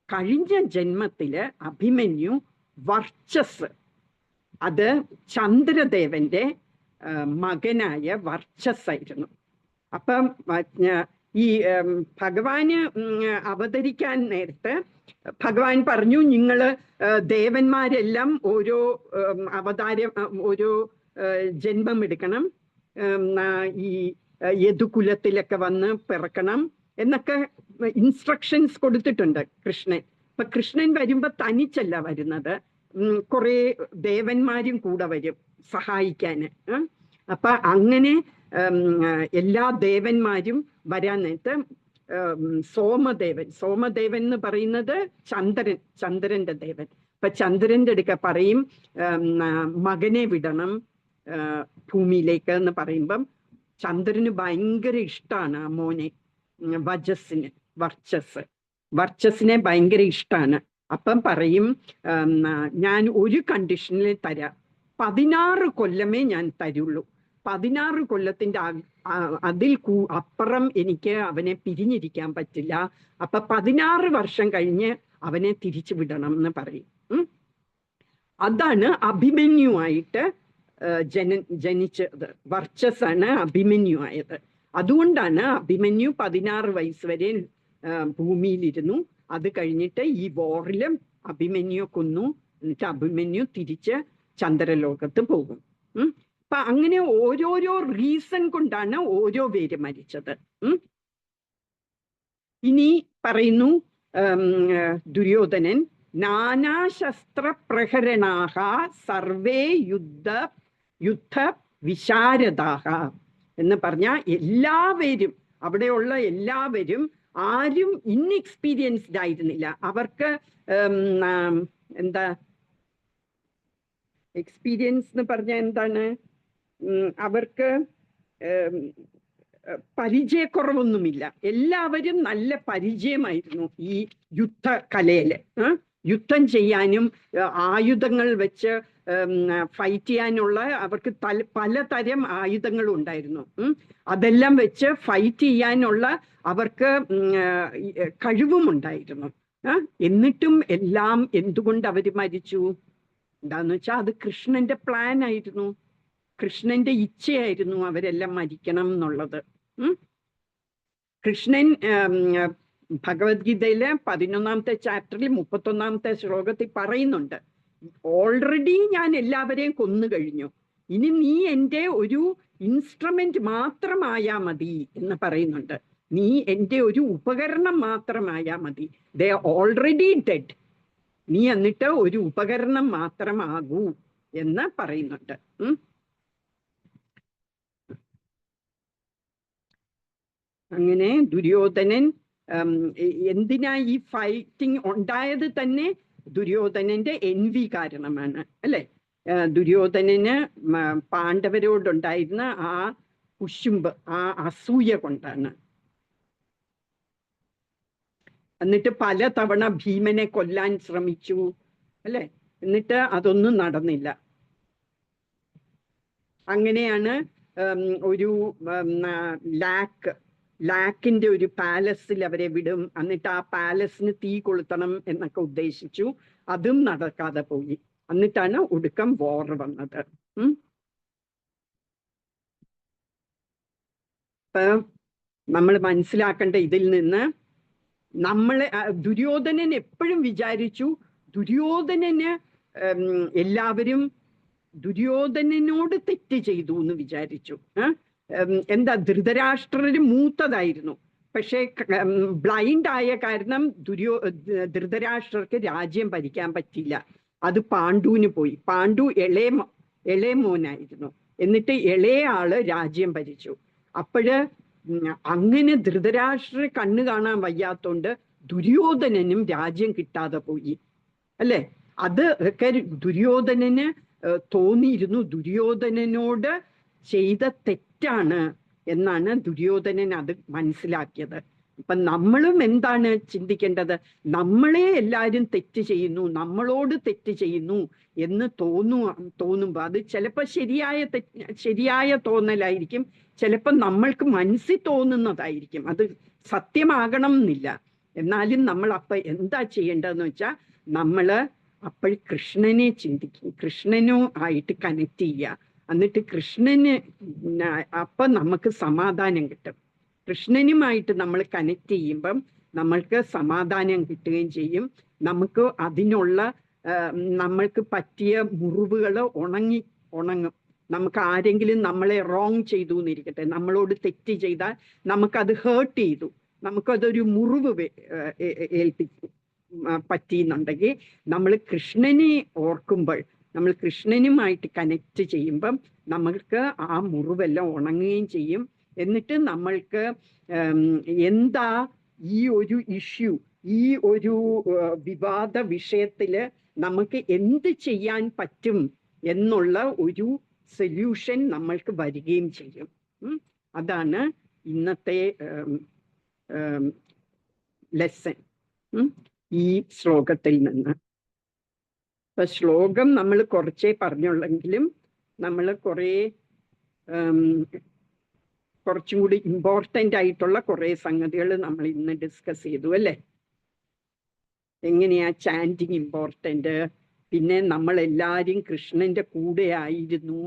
കഴിഞ്ഞ ജന്മത്തില് അഭിമന്യു വർച്ചസ്, അത് ചന്ദ്രദേവന്റെ മകനായ വർച്ചസ്സായിരുന്നു. അപ്പം ഈ ഭഗവാന് അവതരിക്കാൻ നേരത്ത് ഭഗവാൻ പറഞ്ഞു, നിങ്ങള് ദേവന്മാരെല്ലാം ഓരോ ഓരോ ജന്മം എടുക്കണം, ഈ യദുകുലത്തിലൊക്കെ വന്ന് പിറക്കണം എന്നൊക്കെ ഇൻസ്ട്രക്ഷൻസ് കൊടുത്തിട്ടുണ്ട് കൃഷ്ണൻ. അപ്പൊ കൃഷ്ണൻ വരുമ്പോ തനിച്ചല്ല വരുന്നത്, കുറെ ദേവന്മാരും കൂടെ വരും സഹായിക്കാന്. അപ്പൊ അങ്ങനെ എല്ലാ ദേവന്മാരും വരാൻ നേരത്ത് സോമദേവൻ എന്ന് പറയുന്നത് ചന്ദ്രന്റെ ദേവൻ. അപ്പൊ ചന്ദ്രന്റെ അടുക്ക പറയും മകനെ വിടണം ഭൂമിയിലേക്ക് എന്ന് പറയുമ്പം ചന്ദ്രന് ഭയങ്കര ഇഷ്ടമാണ് ആ മോനെ, വർച്ചസിനെ ഭയങ്കര ഇഷ്ടമാണ്. അപ്പം പറയും ഞാൻ ഒരു കണ്ടീഷനിൽ തരാം, 16 കൊല്ലമേ ഞാൻ തരുള്ളൂ, 16 കൊല്ലത്തിന്റെ അപ്പുറം എനിക്ക് അവനെ പിരിഞ്ഞിരിക്കാൻ പറ്റില്ല. അപ്പൊ 16 വർഷം കഴിഞ്ഞ് അവനെ തിരിച്ചു വിടണം എന്ന് പറയും. അതാണ് അഭിമന്യുവായിട്ട് ജനിച്ചത്. വർച്ചസാണ് അഭിമന്യു ആയത്. അതുകൊണ്ടാണ് അഭിമന്യു 16 വയസ്സ് വരെ ഭൂമിയിലിരുന്നു. അത് കഴിഞ്ഞിട്ട് ഈ വോറിലും അഭിമന്യു കൊന്നു. എന്നിട്ട് അഭിമന്യു തിരിച്ച് ചന്ദ്രലോകത്ത് പോകും. അപ്പൊ അങ്ങനെ ഓരോരോ റീസൺ കൊണ്ടാണ് ഓരോ പേര് മരിച്ചത്. ഇനി പറയുന്നു ദുര്യോധനൻ നാനാശസ്ത്ര പ്രഹരണാഹ സർവേ യുദ്ധ വിശാരദാഹ എന്ന് പറഞ്ഞ എല്ലാവരും, അവിടെയുള്ള എല്ലാവരും ആരും ഇൻഎക്സ്പീരിയൻസ്ഡ് ആയിരുന്നില്ല. അവർക്ക് എന്താ എക്സ്പീരിയൻസ് എന്ന് പറഞ്ഞാൽ എന്താണ്? അവർക്ക് പരിചയക്കുറവൊന്നുമില്ല. എല്ലാവരും നല്ല പരിചയമായിരുന്നു ഈ യുദ്ധകലയില്. യുദ്ധം ചെയ്യാനും ആയുധങ്ങൾ വെച്ച് ഫൈറ്റ് ചെയ്യാനുള്ള അവർക്ക് പലതരം ആയുധങ്ങളും ഉണ്ടായിരുന്നു. അതെല്ലാം വെച്ച് ഫൈറ്റ് ചെയ്യാനുള്ള അവർക്ക് കഴിവും ഉണ്ടായിരുന്നു. എന്നിട്ടും എല്ലാം എന്തുകൊണ്ട് അവർ മരിച്ചു? എന്താന്ന് വെച്ചാൽ അത് കൃഷ്ണന്റെ പ്ലാൻ ആയിരുന്നു, കൃഷ്ണന്റെ ഇച്ഛയായിരുന്നു അവരെല്ലാം മരിക്കണം എന്നുള്ളത്. കൃഷ്ണൻ ഭഗവത്ഗീതയിലെ 11ാമത്തെ ചാപ്റ്ററിൽ 31ാമത്തെ ശ്ലോകത്തിൽ പറയുന്നുണ്ട്, ഓൾറെഡി ഞാൻ എല്ലാവരെയും കൊന്നു കഴിഞ്ഞു, ഇനി നീ എൻ്റെ ഒരു ഇൻസ്ട്രുമെന്റ് മാത്രമായാ മതി എന്ന് പറയുന്നുണ്ട്. നീ എൻ്റെ ഒരു ഉപകരണം മാത്രമായാ മതി. ദേ ഓൾറെഡി ഡെഡ്, നീ എന്നിട്ട് ഒരു ഉപകരണം മാത്രമാകൂ എന്ന് പറയുന്നുണ്ട്. അങ്ങനെ ദുര്യോധനൻ എന്തിനാ ഈ ഫൈറ്റിംഗ് ഉണ്ടായത് തന്നെ ദുര്യോധനന്റെ എൻവി കാരണമാണ് അല്ലെ. ദുര്യോധനന് പാണ്ഡവരോടുണ്ടായിരുന്ന ആ കുശുമ്പ്, ആ അസൂയ കൊണ്ടാണ്. എന്നിട്ട് പലതവണ ഭീമനെ കൊല്ലാൻ ശ്രമിച്ചു അല്ലെ, എന്നിട്ട് അതൊന്നും നടന്നില്ല. അങ്ങനെയാണ് ഒരു ലാക്ക് ലാക്കിന്റെ ഒരു പാലസിൽ അവരെ വിടും, എന്നിട്ട് ആ പാലസിന് തീ കൊളുത്തണം എന്നൊക്കെ ഉദ്ദേശിച്ചു. അതും നടക്കാതെ പോയി. എന്നിട്ടാണ് ഒടുക്കം വാർ വന്നത്. നമ്മൾ മനസ്സിലാക്കേണ്ട ഇതിൽ നിന്ന്, നമ്മളെ ദുര്യോധനൻ എപ്പോഴും വിചാരിച്ചു, ദുര്യോധനന് എല്ലാവരും ദുര്യോധനനോട് തെറ്റ് ചെയ്തു എന്ന് വിചാരിച്ചു. എന്താ, ധൃതരാഷ്ട്രര് മൂത്തതായിരുന്നു, പക്ഷെ ബ്ലൈൻഡ് ആയ കാരണം ധൃതരാഷ്ട്രർക്ക് രാജ്യം ഭരിക്കാൻ പറ്റില്ല. അത് പാണ്ഡുവിന് പോയി. പാണ്ഡു ഇളയ മോനായിരുന്നു. എന്നിട്ട് ഇളയ ആള് രാജ്യം ഭരിച്ചു. അപ്പോഴ് അങ്ങനെ ധൃതരാഷ്ട്ര കണ്ണു കാണാൻ വയ്യാത്തോണ്ട് ദുര്യോധനനും രാജ്യം കിട്ടാതെ പോയി, അല്ലെ? അത് ഒക്കെ ദുര്യോധനന് തോന്നിയിരുന്നു, ദുര്യോധനനോട് ചെയ്ത തെറ്റാണ് എന്നാണ് ദുര്യോധനൻ അത് മനസ്സിലാക്കിയത്. അപ്പൊ നമ്മളും എന്താണ് ചിന്തിക്കേണ്ടത്? നമ്മളെ എല്ലാവരും തെറ്റ് ചെയ്യുന്നു, നമ്മളോട് തെറ്റ് ചെയ്യുന്നു എന്ന് തോന്നുമ്പോ അത് ചിലപ്പോൾ ശരിയായ തോന്നലായിരിക്കും, ചിലപ്പോൾ നമ്മൾക്ക് മനസ്സിൽ തോന്നുന്നതായിരിക്കും, അത് സത്യമാകണം എന്നില്ല. എന്നാലും നമ്മൾ അപ്പൊ എന്താ ചെയ്യേണ്ടതെന്ന് വെച്ചാൽ, നമ്മള് അപ്പോൾ കൃഷ്ണനെ ചിന്തിക്കും, കൃഷ്ണനോ ആയിട്ട് കണക്ട് ചെയ്യുക. എന്നിട്ട് കൃഷ്ണന് അപ്പൊ നമുക്ക് സമാധാനം കിട്ടും. കൃഷ്ണനുമായിട്ട് നമ്മൾ കണക്ട് ചെയ്യുമ്പം നമ്മൾക്ക് സമാധാനം കിട്ടുകയും ചെയ്യും. നമുക്ക് അതിനുള്ള നമ്മൾക്ക് പറ്റിയ മുറിവുകൾ ഉണങ്ങും. നമുക്ക് ആരെങ്കിലും നമ്മളെ റോങ് ചെയ്തു എന്നിരിക്കട്ടെ, നമ്മളോട് തെറ്റ് ചെയ്താൽ നമുക്കത് ഹേർട്ട് ചെയ്തു, നമുക്കതൊരു മുറിവ് പറ്റിയെന്നുണ്ടെങ്കിൽ നമ്മൾ കൃഷ്ണനെ ഓർക്കുമ്പോൾ, നമ്മൾ കൃഷ്ണനുമായിട്ട് കണക്ട് ചെയ്യുമ്പം നമ്മൾക്ക് ആ മുറിവെല്ലാം ഉണങ്ങുകയും ചെയ്യും. എന്നിട്ട് നമ്മൾക്ക് എന്താ ഈ ഒരു ഇഷ്യൂ, ഈ ഒരു വിവാദ വിഷയത്തില് നമുക്ക് എന്ത് ചെയ്യാൻ പറ്റും എന്നുള്ള ഒരു സൊല്യൂഷൻ നമ്മൾക്ക് വരികയും ചെയ്യും. അതാണ് ഇന്നത്തെ ലെസൺ ഈ ശ്ലോകത്തിൽ നിന്ന്. ഇപ്പൊ ശ്ലോകം നമ്മൾ കുറച്ചേ പറഞ്ഞുള്ളെങ്കിലും നമ്മൾ കുറച്ചും കൂടി ഇമ്പോർട്ടൻ്റ് ആയിട്ടുള്ള കുറെ സംഗതികൾ നമ്മൾ ഇന്ന് ഡിസ്കസ് ചെയ്തു, അല്ലേ? എങ്ങനെയാ ചാൻറ്റിങ് ഇമ്പോർട്ടൻ്റ്, പിന്നെ നമ്മൾ എല്ലാവരും കൃഷ്ണന്റെ കൂടെ ആയിരുന്നു,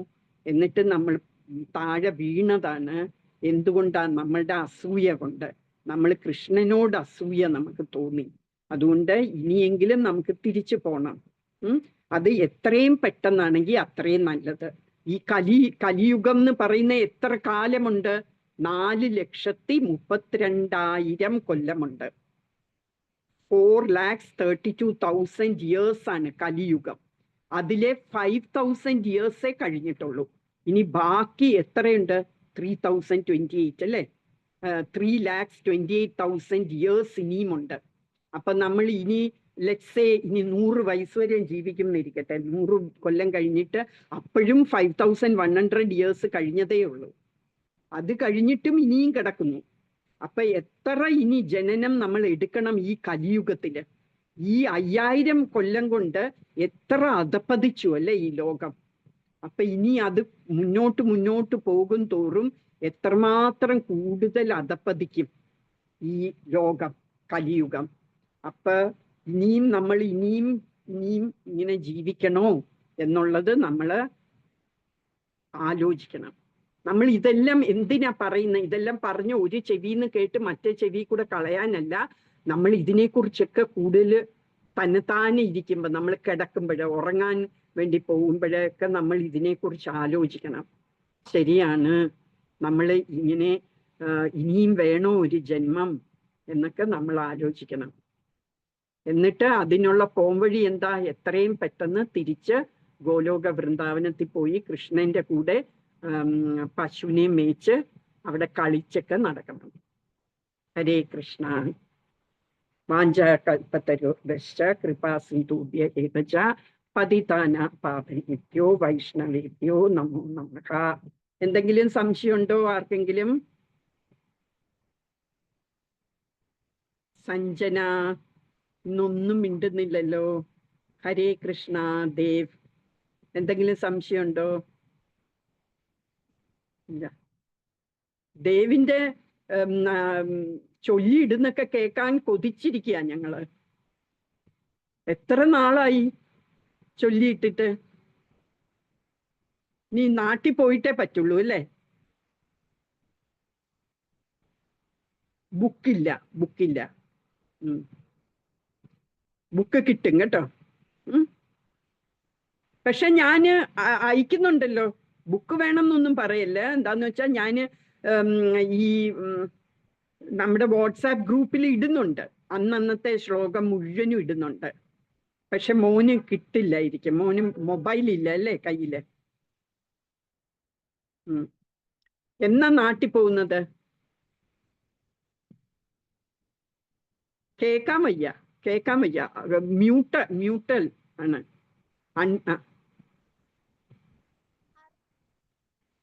എന്നിട്ട് നമ്മൾ താഴെ വീണതാണ്. എന്തുകൊണ്ടാണ്? നമ്മളുടെ അസൂയ കൊണ്ട്. നമ്മൾ കൃഷ്ണനോട് അസൂയ നമുക്ക് തോന്നി, അതുകൊണ്ട് ഇനിയെങ്കിലും നമുക്ക് തിരിച്ചു പോകണം. അത് എത്രയും പെട്ടെന്നാണെങ്കിൽ അത്രയും നല്ലത്. ഈ കലിയുഗം എന്ന് പറയുന്ന എത്ര കാലമുണ്ട്? 4,32,000 കൊല്ലമുണ്ട്. 4,32,000 years ആണ് കലിയുഗം. അതിലെ 5,000 years കഴിഞ്ഞിട്ടുള്ളൂ. ഇനി ബാക്കി എത്രയുണ്ട്? 3,028, അല്ലേ? 3,28,000 years ഇനിയുമുണ്ട്. അപ്പൊ നമ്മൾ ഇനി ലെറ്റ്സ് ഇനി 100 വയസ്സ് വരെ ജീവിക്കും എന്നിരിക്കട്ടെ, 100 കൊല്ലം കഴിഞ്ഞിട്ട് അപ്പോഴും 5,100 years കഴിഞ്ഞതേ ഉള്ളൂ. അത് കഴിഞ്ഞിട്ടും ഇനിയും കിടക്കുന്നു. അപ്പൊ എത്ര ഇനി ജനനം നമ്മൾ എടുക്കണം ഈ കലിയുഗത്തില്? ഈ 5000 കൊല്ലം കൊണ്ട് എത്ര അധപ്പതിച്ചു, അല്ലെ ഈ ലോകം? അപ്പൊ ഇനി അത് മുന്നോട്ട് പോകും തോറും എത്രമാത്രം കൂടുതൽ അധപ്പതിക്കും ഈ ലോകം, കലിയുഗം. അപ്പൊ നമ്മൾ ഇനിയും ഇങ്ങനെ ജീവിക്കണോ എന്നുള്ളത് നമ്മൾ ആലോചിക്കണം. നമ്മൾ ഇതെല്ലാം എന്തിനാ പറയുന്നത്? ഇതെല്ലാം പറഞ്ഞ് ഒരു ചെവിന്ന് കേട്ട് മറ്റേ ചെവി കൂടെ കളയാനല്ല. നമ്മൾ ഇതിനെക്കുറിച്ചൊക്കെ കൂടുതൽ തന്നെത്താനെ ഇരിക്കുമ്പോൾ, നമ്മൾ കിടക്കുമ്പോഴോ ഉറങ്ങാൻ വേണ്ടി പോകുമ്പോഴൊക്കെ നമ്മൾ ഇതിനെക്കുറിച്ച് ആലോചിക്കണം. ശരിയാണ്, നമ്മൾ ഇങ്ങനെ ഇനിയും വേണോ ഒരു ജന്മം എന്നൊക്കെ നമ്മൾ ആലോചിക്കണം. എന്നിട്ട് അതിനുള്ള പോംവഴി എന്താ? എത്രയും പെട്ടെന്ന് തിരിച്ച് ഗോലോക വൃന്ദാവനത്തിൽ പോയി കൃഷ്ണന്റെ കൂടെ പശുവിനെ മേച്ച് അവിടെ കളിച്ചൊക്കെ നടക്കണം. ഹരേ കൃഷ്ണ. വാഞ്ചകൽപതരുശ്ച കൃപാ സിന്ധുഭ്യ ഏവ ച പതിതാനാം പാവനേഭ്യോ വൈഷ്ണവേഭ്യോ നമോ നമഃ. എന്തെങ്കിലും സംശയമുണ്ടോ ആർക്കെങ്കിലും? സഞ്ജന ഇന്നൊന്നും മിണ്ടുന്നില്ലല്ലോ. ഹരേ കൃഷ്ണ. ദേവ്, എന്തെങ്കിലും സംശയമുണ്ടോ? ഇല്ല. ദേവിന്റെ ചൊല്ലിയിടുന്നൊക്കെ കേൾക്കാൻ കൊതിച്ചിരിക്കുക ഞങ്ങള്. എത്ര നാളായി ചൊല്ലിയിട്ടിട്ട്. നീ നാട്ടിൽ പോയിട്ടേ പറ്റുള്ളൂ അല്ലേ? ബുക്കില്ല. ബുക്ക് കിട്ടും കേട്ടോ. പക്ഷെ ഞാന് അയക്കുന്നുണ്ടല്ലോ. ബുക്ക് വേണമെന്നൊന്നും പറയല്ല. എന്താന്ന് വെച്ചാൽ ഞാന് ഈ നമ്മുടെ വാട്സാപ്പ് ഗ്രൂപ്പിൽ ഇടുന്നുണ്ട്. അന്നത്തെ ശ്ലോകം മുഴുവനും ഇടുന്നുണ്ട്. പക്ഷെ മോന് കിട്ടില്ലായിരിക്കും. മോന് മൊബൈലില്ല അല്ലേ കയ്യില്. എന്നാ നാട്ടിൽ പോകുന്നത്? കേക്കാൻ വയ്യ. മ്യൂട്ടൽ ആണ്.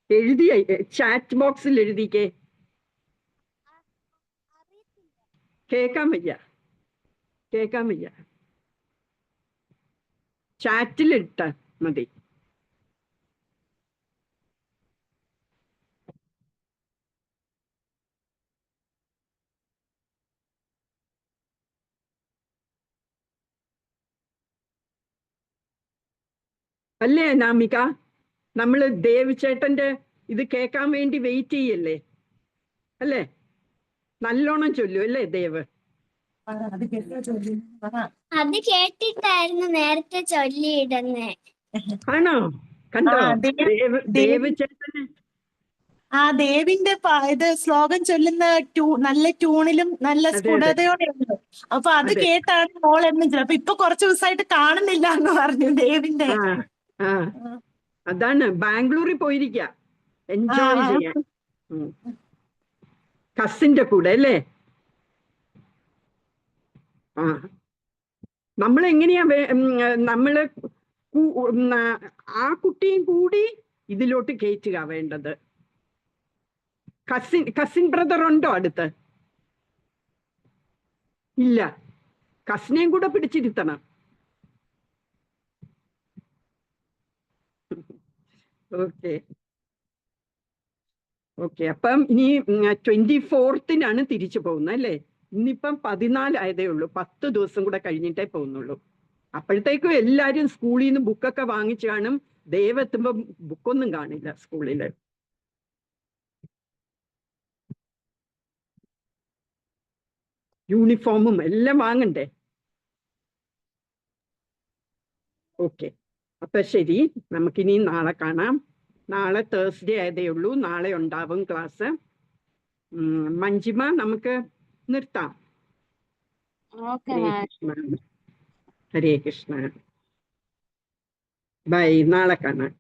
എഴുതിയ ചാറ്റ് ബോക്സിൽ എഴുതിക്കേ. കേക്കാൻ വയ്യ. ചാറ്റിലിട്ട മതി. അല്ലേ നാമിക? നമ്മള് ദേവ് ചേട്ടന്റെ ഇത് കേൾക്കാൻ വേണ്ടി വെയിറ്റ് ചെയ്യല്ലേ അല്ലേ? നല്ലോണം ചൊല്ലു അല്ലേ ദേവ്? അത് കേട്ടിട്ടായിരുന്നു നേരത്തെ ചൊല്ലിയിടുന്നേ. ആണോ? കണ്ടോ ദേവ് ചേട്ടന്? ദേവിന്റെ ഇത് ശ്ലോകം ചൊല്ലുന്ന നല്ല ട്യൂണിലും നല്ല സ്ഫുടതയോടെ ഉണ്ട്. അപ്പൊ അത് കേട്ടാണ് മോൾ എന്നും അപ്പൊ ഇപ്പൊ കുറച്ചു ദിവസമായിട്ട് കാണുന്നില്ല എന്ന് പറഞ്ഞു ദേവിന്റെ. അതാണ് ബാംഗ്ലൂരിൽ പോയിരിക്ക എൻജോയ് ചെയ്യാൻ കസിന്റെ കൂടെ അല്ലേ? നമ്മളെങ്ങനെയാ നമ്മള് ആ കുട്ടിയും കൂടി ഇതിലോട്ട് കയറ്റുക വേണ്ടത്. കസിൻ ബ്രദർ ഉണ്ടോ അടുത്ത്? ഇല്ല. കസിനെയും കൂടെ പിടിച്ചിരുത്തണം. ഓക്കെ. അപ്പം ഇനി 24th തിരിച്ചു പോകുന്നത് അല്ലേ? ഇന്നിപ്പം 14 ആയതേ ഉള്ളൂ. 10 ദിവസം കൂടെ കഴിഞ്ഞിട്ടേ പോകുന്നുള്ളൂ. അപ്പോഴത്തേക്കും എല്ലാരും സ്കൂളിൽ നിന്ന് ബുക്കൊക്കെ വാങ്ങിച്ചു കാണും. ദേവെത്തുമ്പോ ബുക്കൊന്നും കാണില്ല സ്കൂളില്. യൂണിഫോമും എല്ലാം വാങ്ങണ്ടേ? ഓക്കെ. അപ്പൊ ശരി, നമുക്കിനി നാളെ കാണാം. നാളെ തേഴ്സ്ഡേ ആയതേ ഉള്ളൂ. നാളെ ഉണ്ടാവും ക്ലാസ്. മഞ്ജിമ, നമുക്ക് നിർത്താം. ഹരേ കൃഷ്ണ. ബൈ. നാളെ കാണാം.